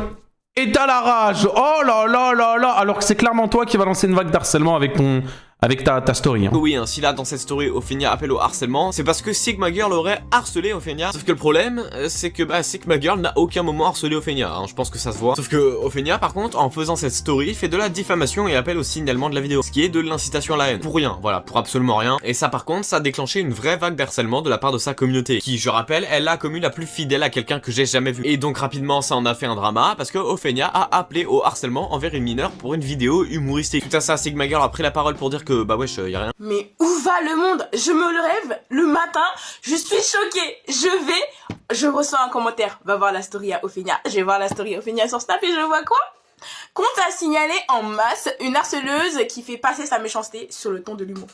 Et t'as la rage. Oh là là là là. Alors que c'est clairement toi qui va lancer une vague d'harcèlement avec ton... Avec ta story. Hein. Oui, hein, si là dans cette story Ophenia appelle au harcèlement, c'est parce que Sigma Girl aurait harcelé Ophenia. Sauf que le problème, c'est que Sigma Girl n'a aucun moment harcelé Ophenia. Hein, je pense que ça se voit. Sauf que Ophenia, par contre, en faisant cette story, fait de la diffamation et appelle au signalement de la vidéo. Ce qui est de l'incitation à la haine. Pour rien, voilà, pour absolument rien. Et ça, par contre, ça a déclenché une vraie vague d'harcèlement de la part de sa communauté. Qui, je rappelle, est la commune la plus fidèle à quelqu'un que j'ai jamais vu. Et donc rapidement, ça en a fait un drama parce que Ophenia a appelé au harcèlement envers une mineure pour une vidéo humoristique. Tout à ça, Sigma Girl a pris la parole pour dire que bah wesh, y a rien. Mais où va le monde? Je me lève le matin, je suis choquée. Je reçois un commentaire. Va voir la story à Ophenia. Je vais voir la story Ophenia sur Snap et je vois quoi? Compte à signaler en masse une harceleuse qui fait passer sa méchanceté sur le ton de l'humour.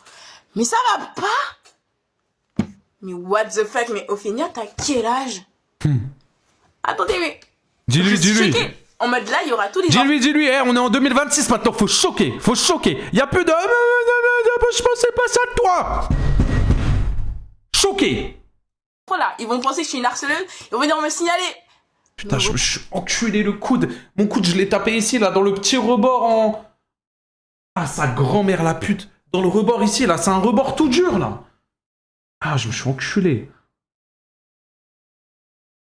Mais ça va pas? Mais what the fuck? Mais Ophenia, t'as quel âge? Attendez, mais... Dis-lui. En mode là, il y aura tous les... Dis-lui, on est en 2026 maintenant, faut choquer. Y a plus de... Je pensais pas ça de toi. Choqué. Voilà, ils vont penser que je suis une harceleuse, ils vont venir me signaler. Putain, je me suis enculé le coude. Mon coude, je l'ai tapé ici, là, dans le petit rebord en... Ah, sa grand-mère, la pute. Dans le rebord ici, là, c'est un rebord tout dur, là. Ah, je me suis enculé.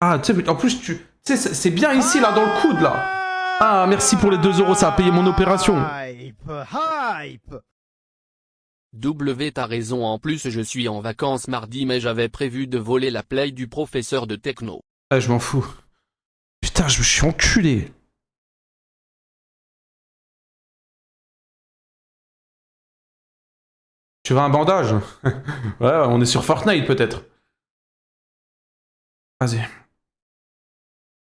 Ah, tu sais, en plus, tu sais, c'est bien ici, là, dans le coude, là. Ah, merci pour les 2 €, ça a payé mon opération. W, t'as raison, en plus je suis en vacances mardi mais j'avais prévu de voler la play du professeur de techno. Ah, je m'en fous. Putain, je me suis enculé. Tu veux un bandage? Ouais, on est sur Fortnite peut-être. Vas-y.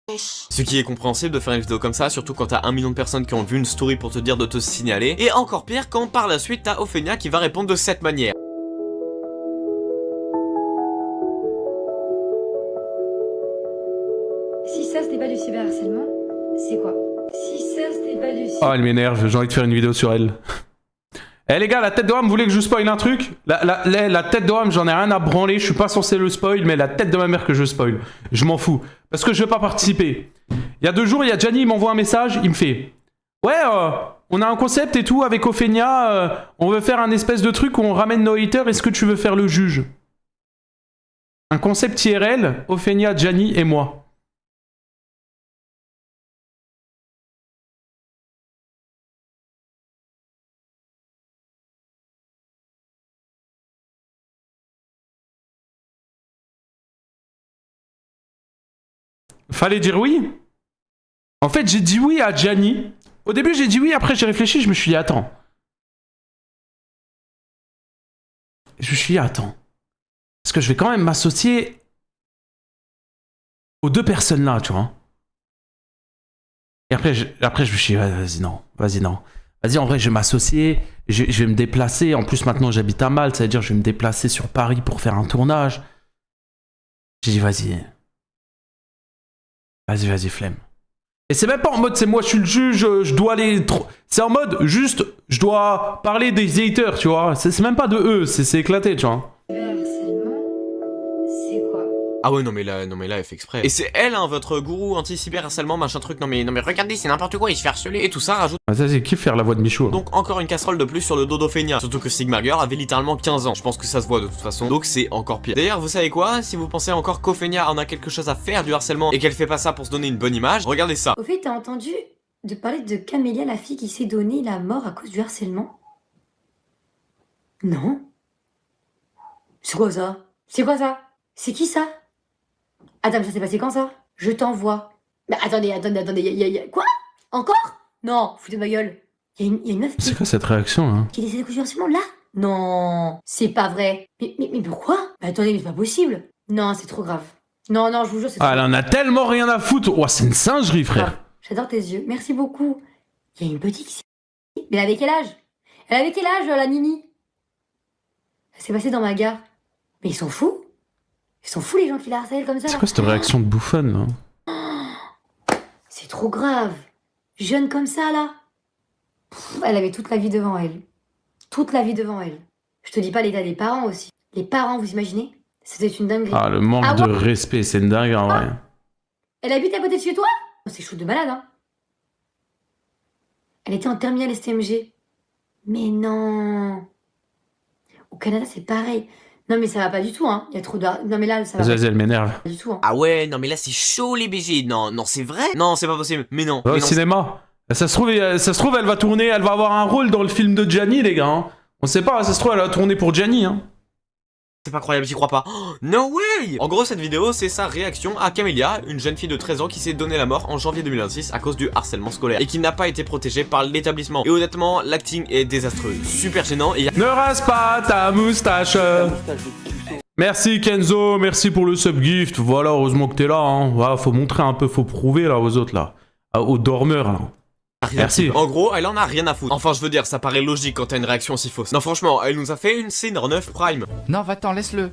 Ce qui est compréhensible de faire une vidéo comme ça, surtout quand t'as 1 million de personnes qui ont vu une story pour te dire de te signaler, et encore pire quand par la suite t'as Ophenia qui va répondre de cette manière. Si ça ce n'est pas du cyberharcèlement, c'est quoi? Si ça ce n'est pas du Oh, elle m'énerve, j'ai envie de faire une vidéo sur elle. Eh les gars, la tête de homme, vous voulez que je vous spoil un truc? La tête de homme, j'en ai rien à branler, je suis pas censé le spoil, mais la tête de ma mère que je spoil. Je m'en fous. Parce que je vais pas participer. Il y a 2 jours, il y a Gianni, il m'envoie un message, il me fait... Ouais, on a un concept et tout avec Ophenia, on veut faire un espèce de truc où on ramène nos haters, est-ce que tu veux faire le juge? Un concept IRL, Ophenia, Gianni et moi. Fallait dire oui. En fait, j'ai dit oui à Gianni. Au début, j'ai dit oui, après j'ai réfléchi, je me suis dit attends. Je me suis dit attends. Parce que je vais quand même m'associer aux 2 personnes là, tu vois. Et après, je me suis dit vas-y non. Vas-y, en vrai, je vais m'associer, je vais me déplacer. En plus, maintenant, j'habite à Malte, ça veut dire que je vais me déplacer sur Paris pour faire un tournage. J'ai dit vas-y. Vas-y, flemme. Et c'est même pas en mode c'est moi je suis le juge, je dois aller trop... C'est en mode juste je dois parler des haters, tu vois. C'est même pas de eux, c'est éclaté, tu vois. Cyberharcèlement, c'est quoi? Ah ouais, non mais là, elle fait exprès. Et c'est elle, hein, votre gourou anti-cyberharcèlement, machin truc. Non mais regardez, c'est n'importe quoi, il se fait harceler. Et tout ça rajoute. Ah, ça, c'est qui faire la voix de Michou? Donc encore une casserole de plus sur le dos d'Ophénia. Surtout que Sigma Girl avait littéralement 15 ans. Je pense que ça se voit de toute façon. Donc c'est encore pire. D'ailleurs, vous savez quoi? Si vous pensez encore qu'Ophénia en a quelque chose à faire du harcèlement et qu'elle fait pas ça pour se donner une bonne image, regardez ça. Au fait, t'as entendu de parler de Camélia, la fille qui s'est donnée la mort à cause du harcèlement? Non. C'est quoi ça? C'est quoi ça? C'est qui ça? Attends, mais ça s'est passé quand ça? Je t'envoie. Mais attendez, quoi? Encore? Non, foutez de ma gueule. Il y a une meuf C'est quoi cette réaction hein? qui décède de cause du harcèlement là? Non, c'est pas vrai. Mais pourquoi? Mais attendez, mais c'est pas possible. Non, c'est trop grave. Non, je vous jure, c'est trop Ah, elle en a tellement rien à foutre. Oh, c'est une singerie, frère. J'adore tes yeux, merci beaucoup. Il y a une petite ici. Mais elle avait quel âge? Elle avait quel âge, la Nini? Ça s'est passé dans ma gare. Mais ils sont fous. Ils sont fous les gens qui la harcèlent comme ça. C'est quoi cette réaction de bouffonne là? C'est trop grave. Jeune comme ça là. Elle avait toute la vie devant elle. Toute la vie devant elle. Je te dis pas l'état des parents aussi. Les parents, vous imaginez? C'était une dinguerie. Ah, le manque de respect, c'est une dingue en vrai. Elle habite à côté de chez toi? C'est chaud de malade, hein. Elle était en terminale STMG. Mais non. Au Canada, c'est pareil. Non, mais ça va pas du tout, hein. Il y a trop de... Non, mais là, ça va Vas-y, elle m'énerve. pas du tout, hein. Ah ouais, non mais là c'est chaud les BG. Non, c'est vrai. Non, c'est pas possible. Mais non. Au mais non, cinéma. Ça se trouve, elle va tourner, elle va avoir un rôle dans le film de Gianni, les gars. Hein. On sait pas, ça se trouve, elle va tourner pour Gianni. Hein. c'est pas croyable, j'y crois pas. Oh, no way! En gros, cette vidéo, c'est sa réaction à Camélia, une jeune fille de 13 ans qui s'est donné la mort en janvier 2026 à cause du harcèlement scolaire et qui n'a pas été protégée par l'établissement. Et honnêtement, l'acting est désastreux, super gênant et Ne rase pas ta moustache. Merci Kenzo, merci pour le subgift. Voilà, heureusement que t'es là. Hein. Voilà, faut montrer un peu, faut prouver là aux autres là. Aux dormeurs là. Merci. En gros, elle en a rien à foutre. Enfin, je veux dire, ça paraît logique quand t'as une réaction aussi fausse. Non, franchement, elle nous a fait une Senior 9 Prime. Non, va-t'en, laisse-le.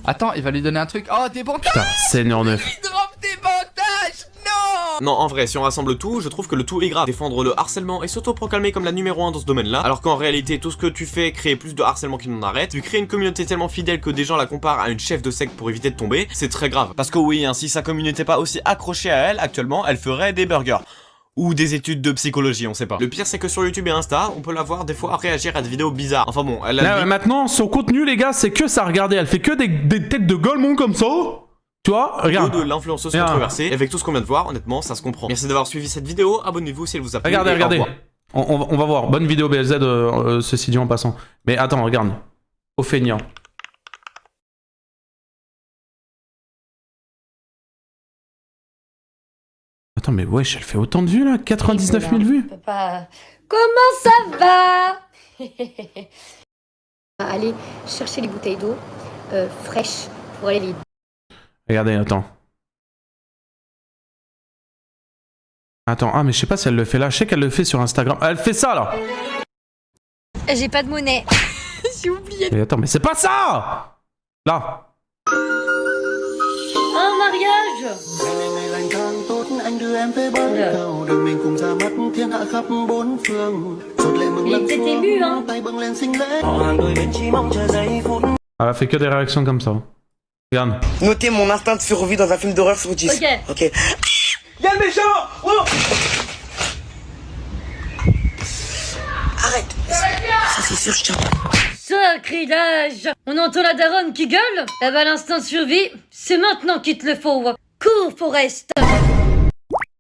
Attends, il va lui donner un truc. Oh, des bandages. Putain, Senior 9. Il drop des bandages. Non. Non, en vrai, si on rassemble tout, je trouve que le tout est grave. Défendre le harcèlement et s'auto-proclamer comme la numéro 1 dans ce domaine-là, alors qu'en réalité, tout ce que tu fais, créer plus de harcèlement qui n'en arrête, tu crées une communauté tellement fidèle que des gens la comparent à une chef de secte pour éviter de tomber, c'est très grave. Parce que oui, hein, si sa communauté n'était pas aussi accrochée à elle, actuellement, elle ferait des burgers. Ou des études de psychologie, on sait pas. Le pire, c'est que sur YouTube et Insta, on peut la voir des fois réagir à des vidéos bizarres. Enfin bon, elle a... Là, maintenant, son contenu, les gars, c'est que ça. Regardez, elle fait que des têtes de golemon comme ça. Tu vois, regarde. De l'influenceuse controversée. Et avec tout ce qu'on vient de voir, honnêtement, ça se comprend. Merci d'avoir suivi cette vidéo. Abonnez-vous si elle vous a plu. Regardez. On va voir. Bonne vidéo BLZ, ceci dit en passant. Mais attends, regarde. Au feignant. Attends, mais wesh, elle fait autant de vues là? 99 000 vues? Papa, comment ça va? Allez chercher les bouteilles d'eau fraîches pour aller les... Regardez, attends. Attends, ah mais je sais pas si elle le fait là. Je sais qu'elle le fait sur Instagram. Elle fait ça là. J'ai pas de monnaie. J'ai oublié. Mais attends, mais c'est pas ça. Là. Un mariage. Il est peut-être ému, hein. Elle a fait que des réactions comme ça. Regarde. Notez mon instinct de survie dans un film d'horreur sur 10. Ok. Y'a le méchant! Oh! Arrête! Ça c'est sûr, je tiens. Sacrilège! On entend la daronne qui gueule? Eh ben l'instinct de survie, c'est maintenant qu'il te le faut. Cours, Forest!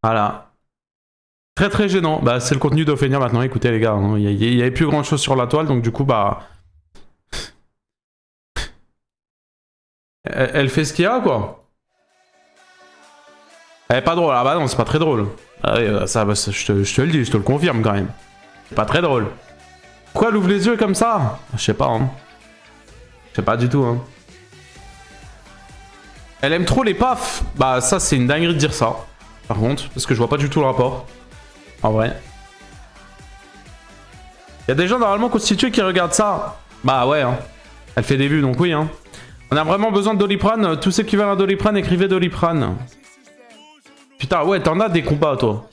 Voilà. Très très gênant. Bah c'est le contenu d'Ophénia maintenant, écoutez les gars. Hein. Il y avait plus grand chose sur la toile, donc du coup bah... Elle fait ce qu'il y a quoi. Elle est pas drôle. Ah bah non, c'est pas très drôle. Ah oui, ça, bah, je te le dis, je te le confirme quand même. C'est pas très drôle. Pourquoi elle ouvre les yeux comme ça? Je sais pas, hein. Je sais pas du tout, hein. Elle aime trop les pafs. Bah ça, c'est une dinguerie de dire ça. Par contre, parce que je vois pas du tout le rapport. En vrai. Il y a des gens normalement constitués qui regardent ça. Bah ouais, hein. Elle fait des vues, donc oui, hein. On a vraiment besoin de Doliprane. Tous ceux qui veulent un Doliprane, écrivez Doliprane. Putain, ouais, t'en as des combats, toi.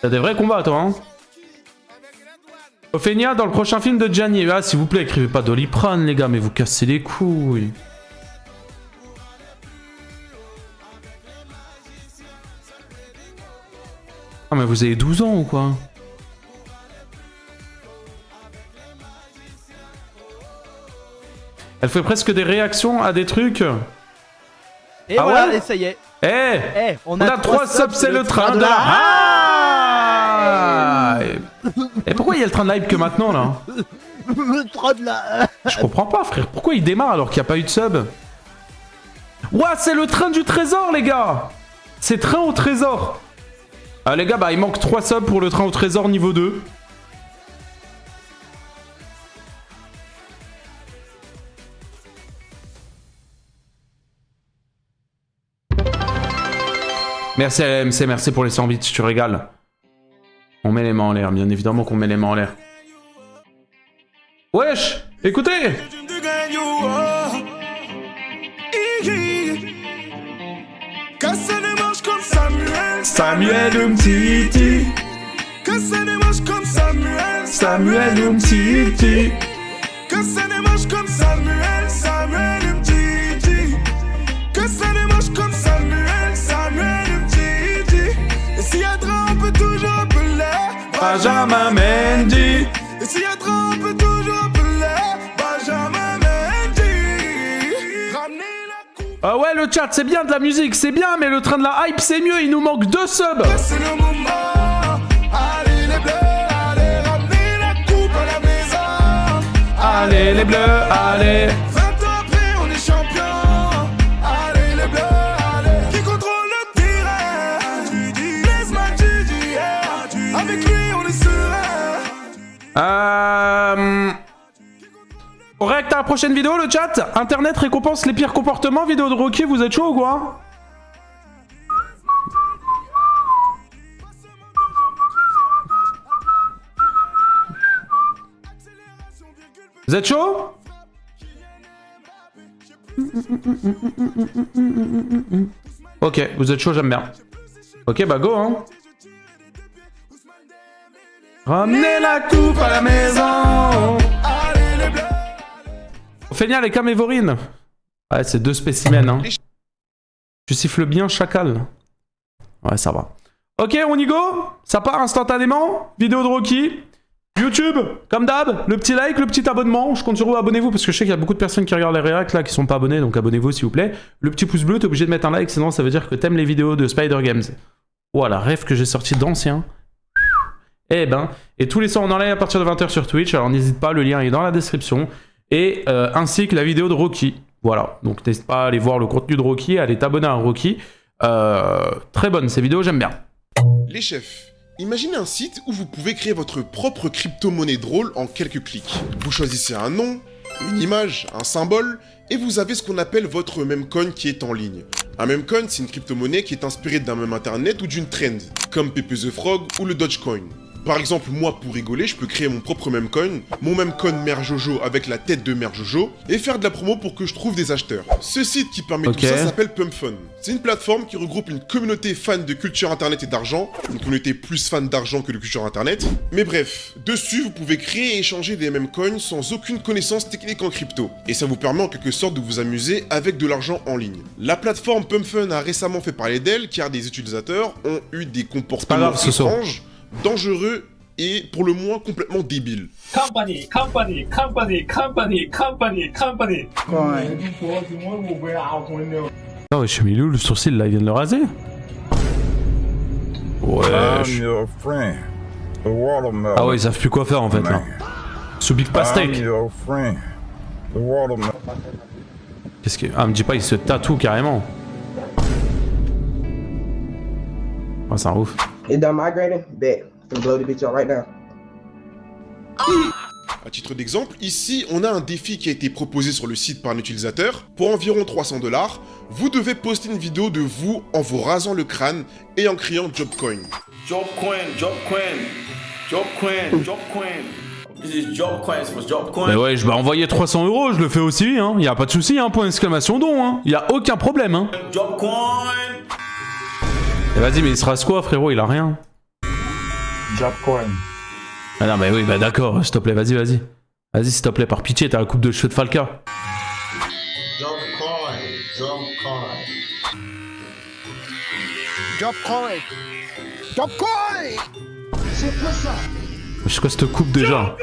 T'as des vrais combats, toi, hein. Ophénia, dans le prochain film de Gianni. Ah, s'il vous plaît, écrivez pas Doliprane, les gars, mais vous cassez les couilles. Ah mais vous avez 12 ans ou quoi? Elle fait presque des réactions à des trucs. Et ah voilà, ouais et ça y est. Eh, on a 3 subs, c'est le train de la... Ah et pourquoi il y a le train de la hype que maintenant, là? Le train de la... Je comprends pas, frère. Pourquoi il démarre alors qu'il n'y a pas eu de sub? Ouah, c'est le train du trésor, les gars. C'est train au trésor. Ah, les gars, bah, il manque 3 subs pour le train au trésor niveau 2. Merci à l'AMC, merci pour les 100 bits, tu régales. On met les mains en l'air, bien évidemment qu'on met les mains en l'air. Wesh, écoutez. Samuel Umtiti. Samuel Umtiti. Que ça démarche comme Samuel, Samuel Umtiti. Que ça démarche comme Samuel, Samuel Umtiti. Et s'il y a trop, on peut toujours appeler Benjamin Mendy. Et s'il y a trop, on peut toujours appeler Benjamin Mendy. Ramenez la coupe. Ah ouais, le chat, c'est bien de la musique, c'est bien, mais le train de la hype, c'est mieux, il nous manque 2 subs. C'est le moment. Allez les bleus, allez ramener la coupe à la maison. Allez les bleus, allez. 20 ans après, on est champion. Allez les bleus, allez. Qui contrôle le terrain? Blaise Matuidi, yeah. Avec lui, on est serein. On réacte à la prochaine vidéo, le chat. Internet récompense les pires comportements. Vidéo de Rocky, vous êtes chaud ou quoi? Vous êtes chaud? Ok, vous êtes chaud, j'aime bien. Ok, bah go, hein. Ramenez la coupe à la maison. Feigna les Camévorines. Ouais, c'est 2 spécimens, hein. Tu siffles bien, chacal. Ouais, ça va. Ok, on y go. Ça part instantanément. Vidéo de Rocky. YouTube, comme d'hab, le petit like, le petit abonnement. Je compte sur vous, abonnez-vous parce que je sais qu'il y a beaucoup de personnes qui regardent les réacts là qui sont pas abonnés, donc abonnez-vous s'il vous plaît. Le petit pouce bleu, t'es obligé de mettre un like, sinon ça veut dire que t'aimes les vidéos de Spider Games. Voilà, rêve que j'ai sorti d'anciens. Eh ben, et tous les soirs on en live à partir de 20 h sur Twitch, alors n'hésite pas, le lien est dans la description. Et ainsi que la vidéo de Rocky. Voilà, donc n'hésite pas à aller voir le contenu de Rocky, à aller t'abonner à Rocky. Très bonne ces vidéos, j'aime bien. Les chefs, imaginez un site où vous pouvez créer votre propre crypto-monnaie drôle en quelques clics. Vous choisissez un nom, une image, un symbole, et vous avez ce qu'on appelle votre memecoin qui est en ligne. Un memecoin, c'est une crypto-monnaie qui est inspirée d'un meme internet ou d'une trend, comme Pepe the Frog ou le Dogecoin. Par exemple, moi, pour rigoler, je peux créer mon propre memecoin, mon memecoin Mère Jojo avec la tête de Mère Jojo, et faire de la promo pour que je trouve des acheteurs. Ce site qui permet tout ça s'appelle PumpFun. C'est une plateforme qui regroupe une communauté fan de culture internet et d'argent, une communauté plus fan d'argent que de culture internet. Mais bref, dessus, vous pouvez créer et échanger des memecoins sans aucune connaissance technique en crypto. Et ça vous permet en quelque sorte de vous amuser avec de l'argent en ligne. La plateforme PumpFun a récemment fait parler d'elle car des utilisateurs ont eu des comportements étranges, dangereux et pour le moins complètement débiles. Company. Ah ouais, Chemilou, le sourcil là, il vient de le raser. Ouais. Ah ouais, ils savent plus quoi faire en fait là. Ce Big Pastèque. Qu'est-ce que... Ah, me dis pas, il se tatoue carrément. Oh, c'est un ouf. It done migrating? Bet. I'm gonna blow the bitch up right now. À titre d'exemple, ici, on a un défi qui a été proposé sur le site par un utilisateur. Pour environ $300, vous devez poster une vidéo de vous en vous rasant le crâne et en criant Jobcoin. Jobcoin, Jobcoin, Jobcoin, Jobcoin. This is Jobcoin, c'est Jobcoin. Mais ouais, je vais envoyer 300 €, je le fais aussi, hein. Y a pas de souci, hein. Point d'exclamation don, hein. Y a aucun problème, hein. Jobcoin. Et vas-y, mais il se rase quoi, frérot? Il a rien. Jobcoin. Ah non, mais oui, bah d'accord, s'il te plaît, vas-y, vas-y. Vas-y, s'il te plaît, par pitié, t'as la coupe de cheveux de Falca. Jobcoin, Jobcoin. Jobcoin. C'est quoi ça? C'est quoi cette coupe déjà?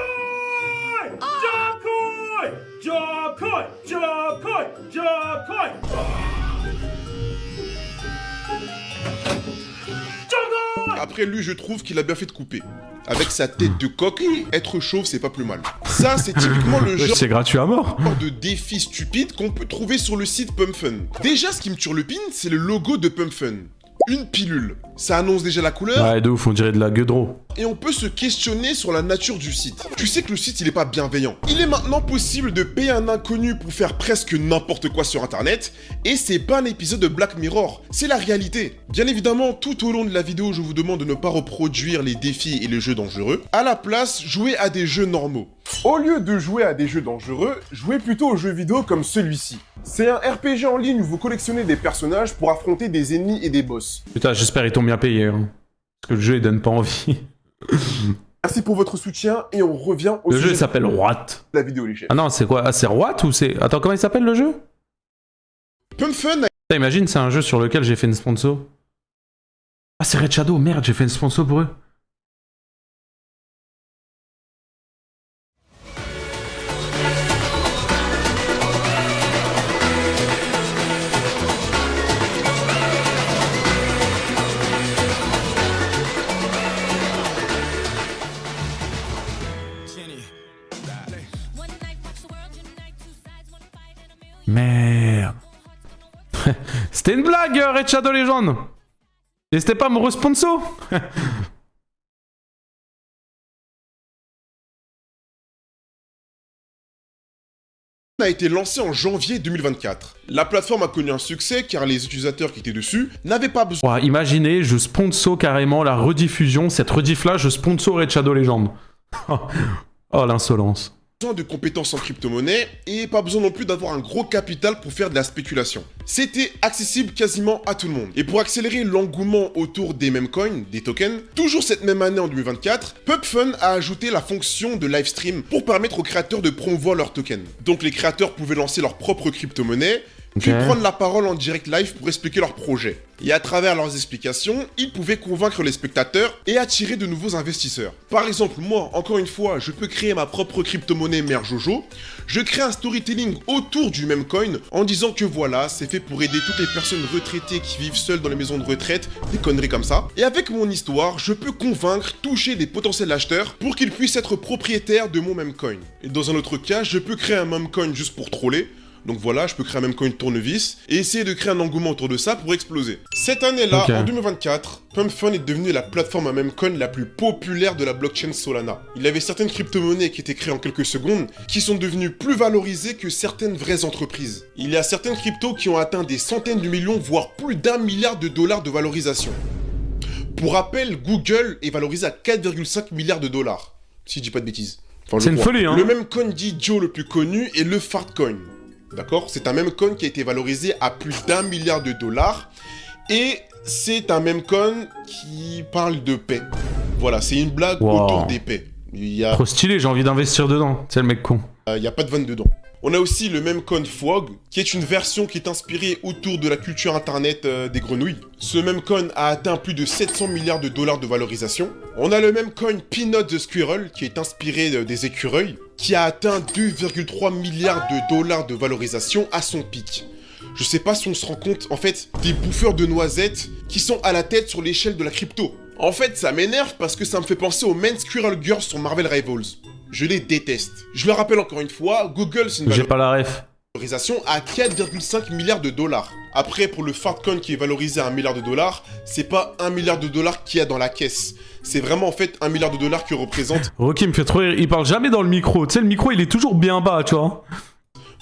Après lui, je trouve qu'il a bien fait de couper. Avec sa tête de coq, être chauve, c'est pas plus mal. Ça, c'est typiquement le genre C'est gratuit à mort. de défi stupide qu'on peut trouver sur le site PumpFun. Déjà, ce qui me turlupine, c'est le logo de PumpFun. Une pilule. Ça annonce déjà la couleur. Ouais, de ouf, on dirait de la gueudreau. Et on peut se questionner sur la nature du site. Tu sais que le site, il est pas bienveillant. Il est maintenant possible de payer un inconnu pour faire presque n'importe quoi sur internet, et c'est pas un épisode de Black Mirror, c'est la réalité. Bien évidemment, tout au long de la vidéo, je vous demande de ne pas reproduire les défis et les jeux dangereux. À la place, jouez à des jeux normaux. Au lieu de jouer à des jeux dangereux, jouez plutôt aux jeux vidéo comme celui-ci. C'est un RPG en ligne où vous collectionnez des personnages pour affronter des ennemis et des boss. Putain, j'espère qu'ils t'ont bien payé. Hein. Parce que le jeu, il donne pas envie. Merci pour votre soutien et on revient au Le sujet jeu, il s'appelle What. la vidéo, les chefs. Ah non, c'est quoi? Ah, c'est What ou c'est... Attends, comment il s'appelle le jeu? PumpFun a... Putain, imagine, c'est un jeu sur lequel j'ai fait une sponsor. Ah, c'est Red Shadow, merde, j'ai fait une sponsor pour eux. Merde. C'était une blague, Red Shadow Legend. N'hésitez pas à me responsor. a été lancé en janvier 2024. La plateforme a connu un succès car les utilisateurs qui étaient dessus n'avaient pas besoin... Ouais, imaginez, je sponsor carrément la rediffusion, cette rediff-là, je sponsor Red Shadow Legend. Oh, l'insolence. De compétences en crypto-monnaie et pas besoin non plus d'avoir un gros capital pour faire de la spéculation. C'était accessible quasiment à tout le monde. Et pour accélérer l'engouement autour des meme coins, des tokens, toujours cette même année en 2024, PumpFun a ajouté la fonction de live stream pour permettre aux créateurs de promouvoir leurs tokens. Donc les créateurs pouvaient lancer leur propre crypto-monnaie, puis prendre la parole en direct live pour expliquer leur projet. Et à travers leurs explications, ils pouvaient convaincre les spectateurs et attirer de nouveaux investisseurs. Par exemple, moi, encore une fois, je peux créer ma propre crypto-monnaie Mère Jojo. Je crée un storytelling autour du meme coin en disant que voilà, c'est fait pour aider toutes les personnes retraitées qui vivent seules dans les maisons de retraite, des conneries comme ça. Et avec mon histoire, je peux convaincre, toucher des potentiels acheteurs pour qu'ils puissent être propriétaires de mon meme coin. Et dans un autre cas, je peux créer un meme coin juste pour troller. Donc voilà, je peux créer un meme coin tournevis et essayer de créer un engouement autour de ça pour exploser. Cette année-là, en 2024, PumpFun est devenu la plateforme à meme coin la plus populaire de la blockchain Solana. Il y avait certaines crypto-monnaies qui étaient créées en quelques secondes, qui sont devenues plus valorisées que certaines vraies entreprises. Il y a certaines cryptos qui ont atteint des centaines de millions, voire plus d'1 milliard de dollars de valorisation. Pour rappel, Google est valorisé à 4,5 milliards de dollars, si je dis pas de bêtises. Enfin, c'est une folie, hein. Le meme coin d'Idjo le plus connu est le Fartcoin. D'accord? C'est un meme coin qui a été valorisé à plus d'1 milliard de dollars. Et c'est un meme coin qui parle de paix. Voilà, c'est une blague autour des paix. Trop stylé, j'ai envie d'investir dedans. C'est le mec con. Il n'y a pas de vanne dedans. On a aussi le meme coin Fog, qui est une version qui est inspirée autour de la culture internet des grenouilles. Ce meme coin a atteint plus de 700 milliards de dollars de valorisation. On a le meme coin Peanut the Squirrel, qui est inspiré des écureuils, qui a atteint 2,3 milliards de dollars de valorisation à son pic. Je sais pas si on se rend compte, en fait, des bouffeurs de noisettes qui sont à la tête sur l'échelle de la crypto. En fait, ça m'énerve parce que ça me fait penser aux Main Squirrel Girls sur Marvel Rivals. Je les déteste. Je le rappelle encore une fois, Google, c'est une J'ai pas la ref. valorisation à 4,5 milliards de dollars. Après, pour le Fartcoin qui est valorisé à 1 milliard de dollars, c'est pas 1 milliard de dollars qu'il y a dans la caisse. C'est vraiment en fait 1 milliard de dollars qui représente... Rocky me fait trop rire, il parle jamais dans le micro. Tu sais, le micro, il est toujours bien bas, tu vois.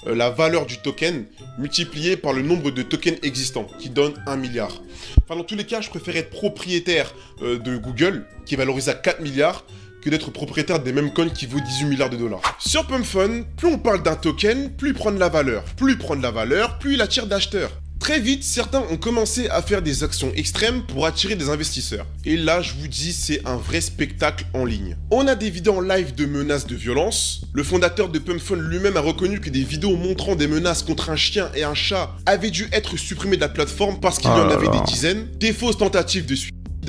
La valeur du token multipliée par le nombre de tokens existants, qui donne 1 milliard. Enfin, dans tous les cas, je préfère être propriétaire de Google, qui est valorisé à 4 milliards, que d'être propriétaire des mêmes coins qui vaut 18 milliards de dollars. Sur PumpFun, plus on parle d'un token, plus il prend de la valeur. Plus il prend de la valeur, plus il attire d'acheteurs. Très vite, certains ont commencé à faire des actions extrêmes pour attirer des investisseurs. Et là, je vous dis, c'est un vrai spectacle en ligne. On a des vidéos en live de menaces de violence. Le fondateur de PumpFun lui-même a reconnu que des vidéos montrant des menaces contre un chien et un chat avaient dû être supprimées de la plateforme parce qu'il y en avait des dizaines. Des fausses tentatives de suicide.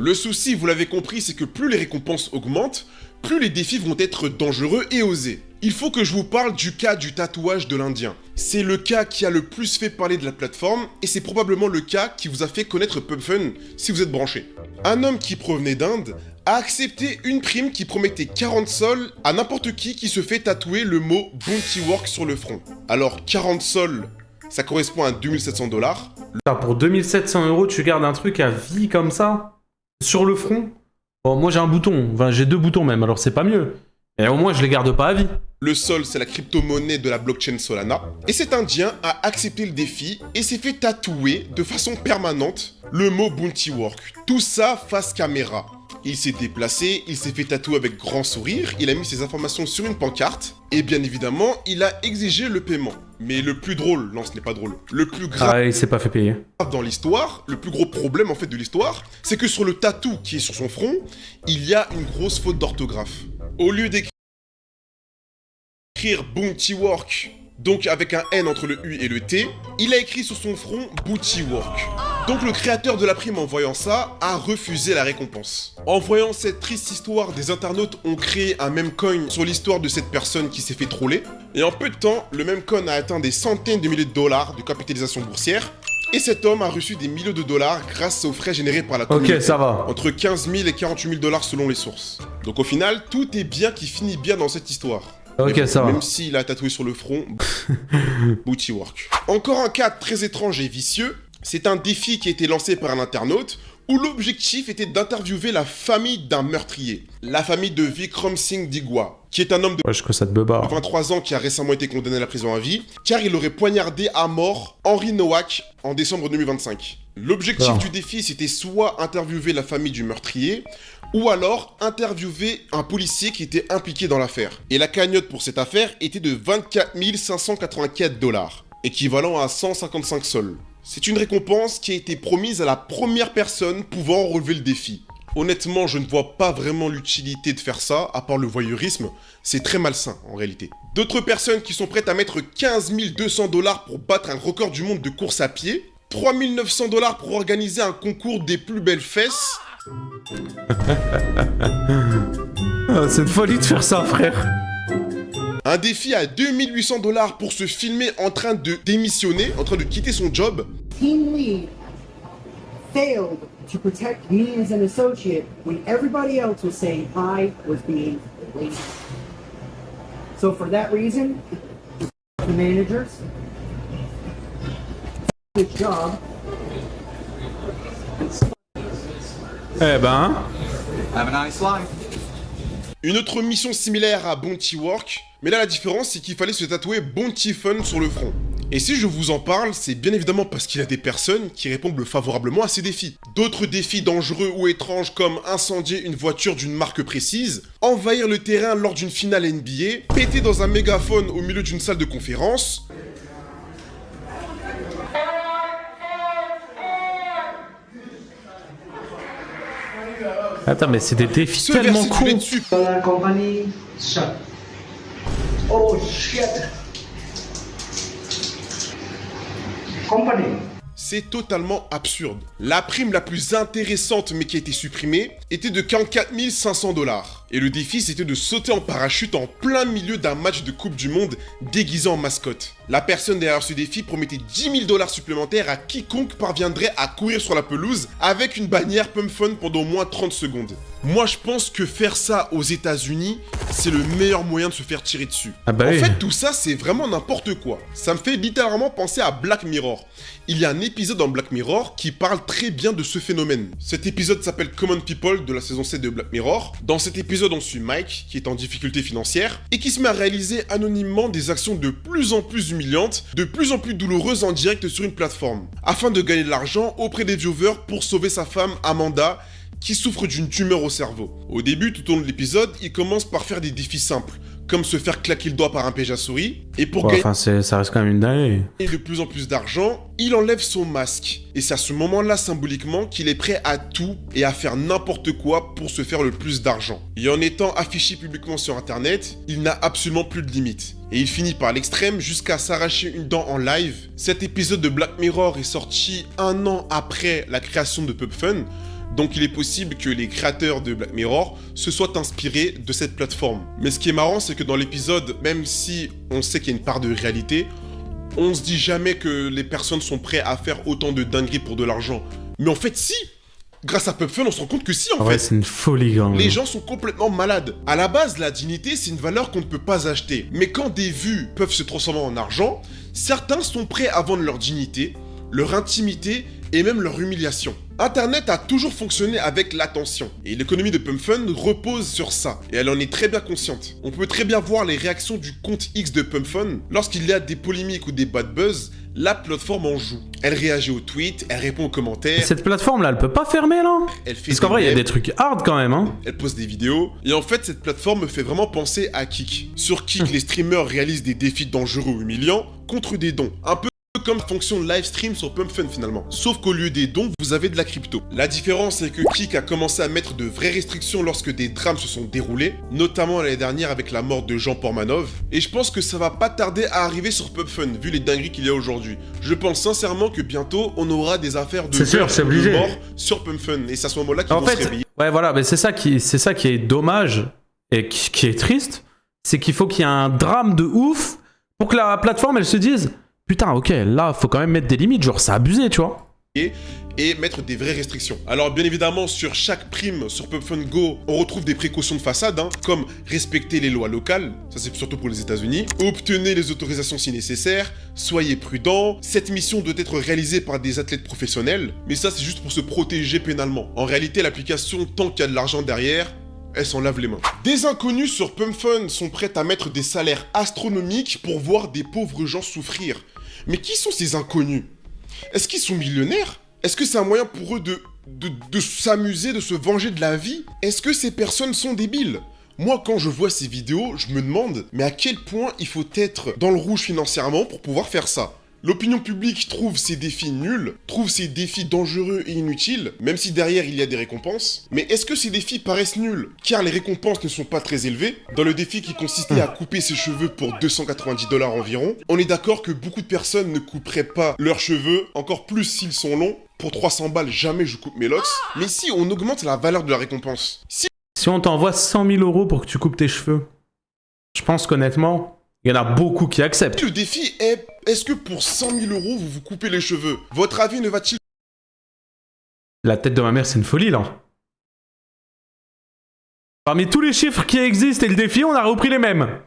Le souci, vous l'avez compris, c'est que plus les récompenses augmentent, plus les défis vont être dangereux et osés. Il faut que je vous parle du cas du tatouage de l'Indien. C'est le cas qui a le plus fait parler de la plateforme et c'est probablement le cas qui vous a fait connaître PubFun si vous êtes branché. Un homme qui provenait d'Inde a accepté une prime qui promettait 40 sols à n'importe qui se fait tatouer le mot Bounty Work sur le front. Alors 40 sols, ça correspond à 2700 $. Putain, pour 2700 €, tu gardes un truc à vie comme ça? Sur le front? Bon, moi j'ai un bouton, enfin j'ai 2 boutons même, alors c'est pas mieux. Et au moins je les garde pas à vie. Le Sol, c'est la crypto-monnaie de la blockchain Solana. Et cet Indien a accepté le défi et s'est fait tatouer de façon permanente le mot Bounty Work. Tout ça face caméra. Il s'est déplacé, il s'est fait tatouer avec grand sourire, il a mis ses informations sur une pancarte, et bien évidemment, il a exigé le paiement. Mais le plus drôle, non ce n'est pas drôle, le plus grave... Ah, il s'est pas fait payer. Dans l'histoire, le plus gros problème en fait de l'histoire, c'est que sur le tatou qui est sur son front, il y a une grosse faute d'orthographe. Au lieu d'écrire Bounty Work, donc avec un N entre le U et le T, il a écrit sur son front Booty Work. Donc le créateur de la prime en voyant ça a refusé la récompense. En voyant cette triste histoire, des internautes ont créé un meme coin sur l'histoire de cette personne qui s'est fait troller. Et en peu de temps, le meme coin a atteint des centaines de milliers de dollars de capitalisation boursière. Et cet homme a reçu des millions de dollars grâce aux frais générés par la communauté. Ok, ça va. Entre 15 000 et 48 000 $ selon les sources. Donc au final, tout est bien qui finit bien dans cette histoire. Ok, bon, ça va. Même s'il a tatoué sur le front, Booty Work. Encore un cas très étrange et vicieux, c'est un défi qui a été lancé par un internaute où l'objectif était d'interviewer la famille d'un meurtrier. La famille de Vikram Singh Digwa, qui est un homme de 23 ans qui a récemment été condamné à la prison à vie, car il aurait poignardé à mort Henry Nowak en décembre 2025. L'objectif du défi, c'était soit interviewer la famille du meurtrier, ou alors interviewer un policier qui était impliqué dans l'affaire. Et la cagnotte pour cette affaire était de 24 584 $, équivalent à 155 sols. C'est une récompense qui a été promise à la première personne pouvant relever le défi. Honnêtement, je ne vois pas vraiment l'utilité de faire ça, à part le voyeurisme. C'est très malsain, en réalité. D'autres personnes qui sont prêtes à mettre 15 200 $ pour battre un record du monde de course à pied, 3 900 $ pour organiser un concours des plus belles fesses. C'est une folie de faire ça, frère. Un défi à 2 800 $ pour se filmer en train de démissionner, en train de quitter son job. Team lead failed to protect me as an associate when everybody else was saying I was being lazy. So for that reason, the managers, good job. Eh ben... Have a nice life. Une autre mission similaire à Bounty Work, mais là la différence c'est qu'il fallait se tatouer Bounty Fun sur le front. Et si je vous en parle, c'est bien évidemment parce qu'il y a des personnes qui répondent favorablement à ces défis. D'autres défis dangereux ou étranges comme incendier une voiture d'une marque précise, envahir le terrain lors d'une finale NBA, péter dans un mégaphone au milieu d'une salle de conférence... Attends, mais c'est des défis tellement cons. La compagnie shut. Oh shit. Company. C'est totalement absurde. La prime la plus intéressante mais qui a été supprimée était de 44 500 $. Et le défi c'était de sauter en parachute en plein milieu d'un match de Coupe du Monde déguisé en mascotte. La personne derrière ce défi promettait 10 000 $ supplémentaires à quiconque parviendrait à courir sur la pelouse avec une bannière PubFun pendant au moins 30 secondes. Moi je pense que faire ça aux États-Unis, c'est le meilleur moyen de se faire tirer dessus. Ah bah en oui. fait tout ça c'est vraiment n'importe quoi. Ça me fait littéralement penser à Black Mirror. Il y a un épisode dans Black Mirror qui parle très bien de ce phénomène. Cet épisode s'appelle Common People de la saison 7 de Black Mirror. Dans cet épisode on suit Mike qui est en difficulté financière et qui se met à réaliser anonymement des actions de plus en plus humiliantes, de plus en plus douloureuses en direct sur une plateforme, afin de gagner de l'argent auprès des viewers pour sauver sa femme Amanda qui souffre d'une tumeur au cerveau. Au début, tout au long de l'épisode, il commence par faire des défis simples, comme se faire claquer le doigt par un piège à souris, et pour gagner ça reste quand même une dinguerie. de plus en plus d'argent, il enlève son masque. Et c'est à ce moment-là, symboliquement, qu'il est prêt à tout et à faire n'importe quoi pour se faire le plus d'argent. Et en étant affiché publiquement sur internet, il n'a absolument plus de limites. Et il finit par l'extrême jusqu'à s'arracher une dent en live. Cet épisode de Black Mirror est sorti 1 an après la création de PubFun. Donc il est possible que les créateurs de Black Mirror se soient inspirés de cette plateforme. Mais ce qui est marrant, c'est que dans l'épisode, même si on sait qu'il y a une part de réalité, on se dit jamais que les personnes sont prêtes à faire autant de dingueries pour de l'argent. Mais en fait, si! Grâce à PubFun, on se rend compte que si, en fait. Ouais, c'est une folie, quand même. Les gens sont complètement malades. À la base, la dignité, c'est une valeur qu'on ne peut pas acheter. Mais quand des vues peuvent se transformer en argent, certains sont prêts à vendre leur dignité, leur intimité et même leur humiliation. Internet a toujours fonctionné avec l'attention. Et l'économie de PubFun repose sur ça. Et elle en est très bien consciente. On peut très bien voir les réactions du compte X de PubFun. Lorsqu'il y a des polémiques ou des bad buzz, la plateforme en joue. Elle réagit aux tweets, elle répond aux commentaires. Cette plateforme-là, elle peut pas fermer, là? Parce qu'en vrai, il y a des trucs hard quand même, hein. Elle poste des vidéos. Et en fait, cette plateforme me fait vraiment penser à Kik. Sur Kik, les streamers réalisent des défis dangereux ou humiliants contre des dons. Un peu comme fonction live stream sur PubFun finalement. Sauf qu'au lieu des dons, vous avez de la crypto. La différence, c'est que Kik a commencé à mettre de vraies restrictions lorsque des drames se sont déroulés, notamment l'année dernière avec la mort de Jean Pormanov. Et je pense que ça va pas tarder à arriver sur PubFun, vu les dingueries qu'il y a aujourd'hui. Je pense sincèrement que bientôt, on aura des affaires de mort sur PubFun. Et c'est à ce moment-là qu'ils vont se réveiller. Ouais, voilà, mais c'est ça qui est dommage et qui est triste. C'est qu'il faut qu'il y ait un drame de ouf pour que la plateforme, elle se dise... Putain, ok, là, faut quand même mettre des limites, genre, c'est abusé, tu vois. Et mettre des vraies restrictions. Alors, bien évidemment, sur chaque prime sur PubFun Go, on retrouve des précautions de façade, hein, comme respecter les lois locales, ça c'est surtout pour les États-Unis, obtenez les autorisations si nécessaire, soyez prudents, cette mission doit être réalisée par des athlètes professionnels, mais ça c'est juste pour se protéger pénalement. En réalité, l'application, tant qu'il y a de l'argent derrière, elle s'en lave les mains. Des inconnus sur PubFun sont prêts à mettre des salaires astronomiques pour voir des pauvres gens souffrir. Mais qui sont ces inconnus? Est-ce qu'ils sont millionnaires? Est-ce que c'est un moyen pour eux de s'amuser, de se venger de la vie? Est-ce que ces personnes sont débiles? Moi, quand je vois ces vidéos, je me demande, mais à quel point il faut être dans le rouge financièrement pour pouvoir faire ça? L'opinion publique trouve ces défis nuls, trouve ces défis dangereux et inutiles, même si derrière il y a des récompenses. Mais est-ce que ces défis paraissent nuls? Car les récompenses ne sont pas très élevées. Dans le défi qui consistait à couper ses cheveux pour 290 $ environ, on est d'accord que beaucoup de personnes ne couperaient pas leurs cheveux, encore plus s'ils sont longs. Pour 300 balles, jamais je coupe mes locks. Mais si on augmente la valeur de la récompense, si on t'envoie 100 000 € pour que tu coupes tes cheveux, je pense qu'honnêtement... Il y en a beaucoup qui acceptent. Le défi est, est-ce que pour 100 000 € vous vous coupez les cheveux? Votre avis ne va-t-il... La tête de ma mère, c'est une folie, là. Parmi tous les chiffres qui existent et le défi, on a repris les mêmes.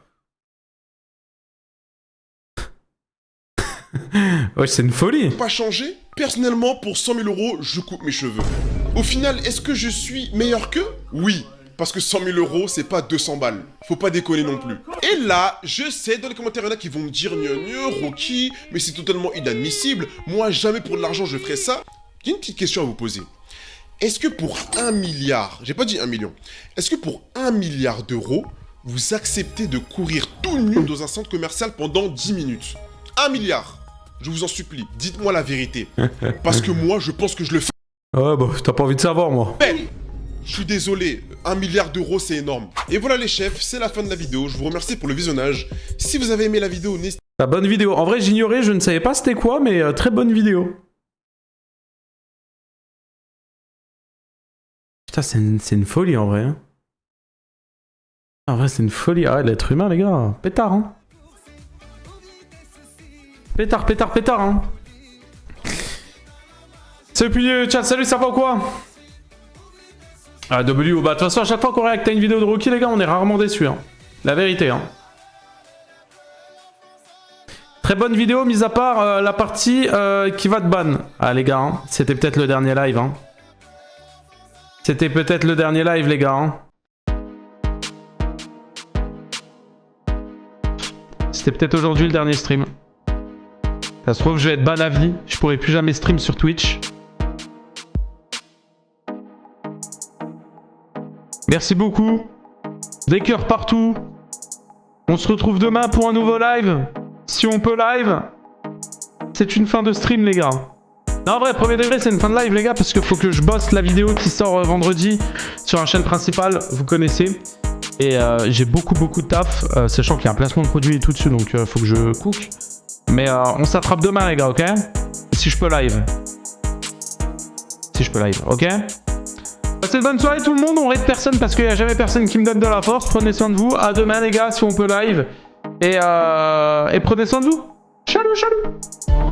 Ouais, c'est une folie. Pas changer? Personnellement, pour 100 000 €, je coupe mes cheveux. Au final, est-ce que je suis meilleur qu'eux? Oui. Parce que 100 000 €, c'est pas 200 balles. Faut pas déconner non plus. Et là, je sais, dans les commentaires, il y en a qui vont me dire « Rocky, mais c'est totalement inadmissible. Moi, jamais pour de l'argent, je ferais ça. » J'ai une petite question à vous poser. Est-ce que pour 1 milliard, j'ai pas dit 1 million, est-ce que pour 1 milliard d'euros, vous acceptez de courir tout nu dans un centre commercial pendant 10 minutes? 1 milliard. Je vous en supplie, dites-moi la vérité. Parce que moi, je pense que je le fais. Ouais, bah, t'as pas envie de savoir, moi. Mais, je suis désolé, 1 milliard d'euros, c'est énorme. Et voilà les chefs, c'est la fin de la vidéo. Je vous remercie pour le visionnage. Si vous avez aimé la vidéo, n'hésitez pas. Bonne vidéo. En vrai, j'ignorais, je ne savais pas c'était quoi, mais très bonne vidéo. Putain, c'est une folie en vrai. Hein. En vrai, c'est une folie. Ah, l'être humain, les gars. Pétard, hein. Pétard, pétard, pétard, hein. Salut, puis chat, salut, ça va ou quoi? Ah, W, bah de toute façon, à chaque fois qu'on réacte à une vidéo de Rocky, les gars, on est rarement déçus. Hein. La vérité, hein. Très bonne vidéo, mis à part la partie qui va de ban. Ah, les gars, hein, c'était peut-être le dernier live. Hein. C'était peut-être le dernier live, les gars. Hein. C'était peut-être aujourd'hui le dernier stream. Ça se trouve, je vais être ban à vie. Je pourrai plus jamais stream sur Twitch. Merci beaucoup. Des cœurs partout. On se retrouve demain pour un nouveau live. Si on peut live. C'est une fin de stream, les gars. Non, en vrai, premier degré, c'est une fin de live, les gars, parce qu'il faut que je bosse la vidéo qui sort vendredi sur la chaîne principale, vous connaissez. Et j'ai beaucoup de taf, sachant qu'il y a un placement de produit et tout dessus, donc faut que je cook. Mais on s'attrape demain, les gars, ok? Si je peux live. Si je peux live, ok? Passez de bonne soirée tout le monde, on raid personne parce qu'il n'y a jamais personne qui me donne de la force. Prenez soin de vous, à demain les gars si on peut live. Et prenez soin de vous. Chalut, chalut.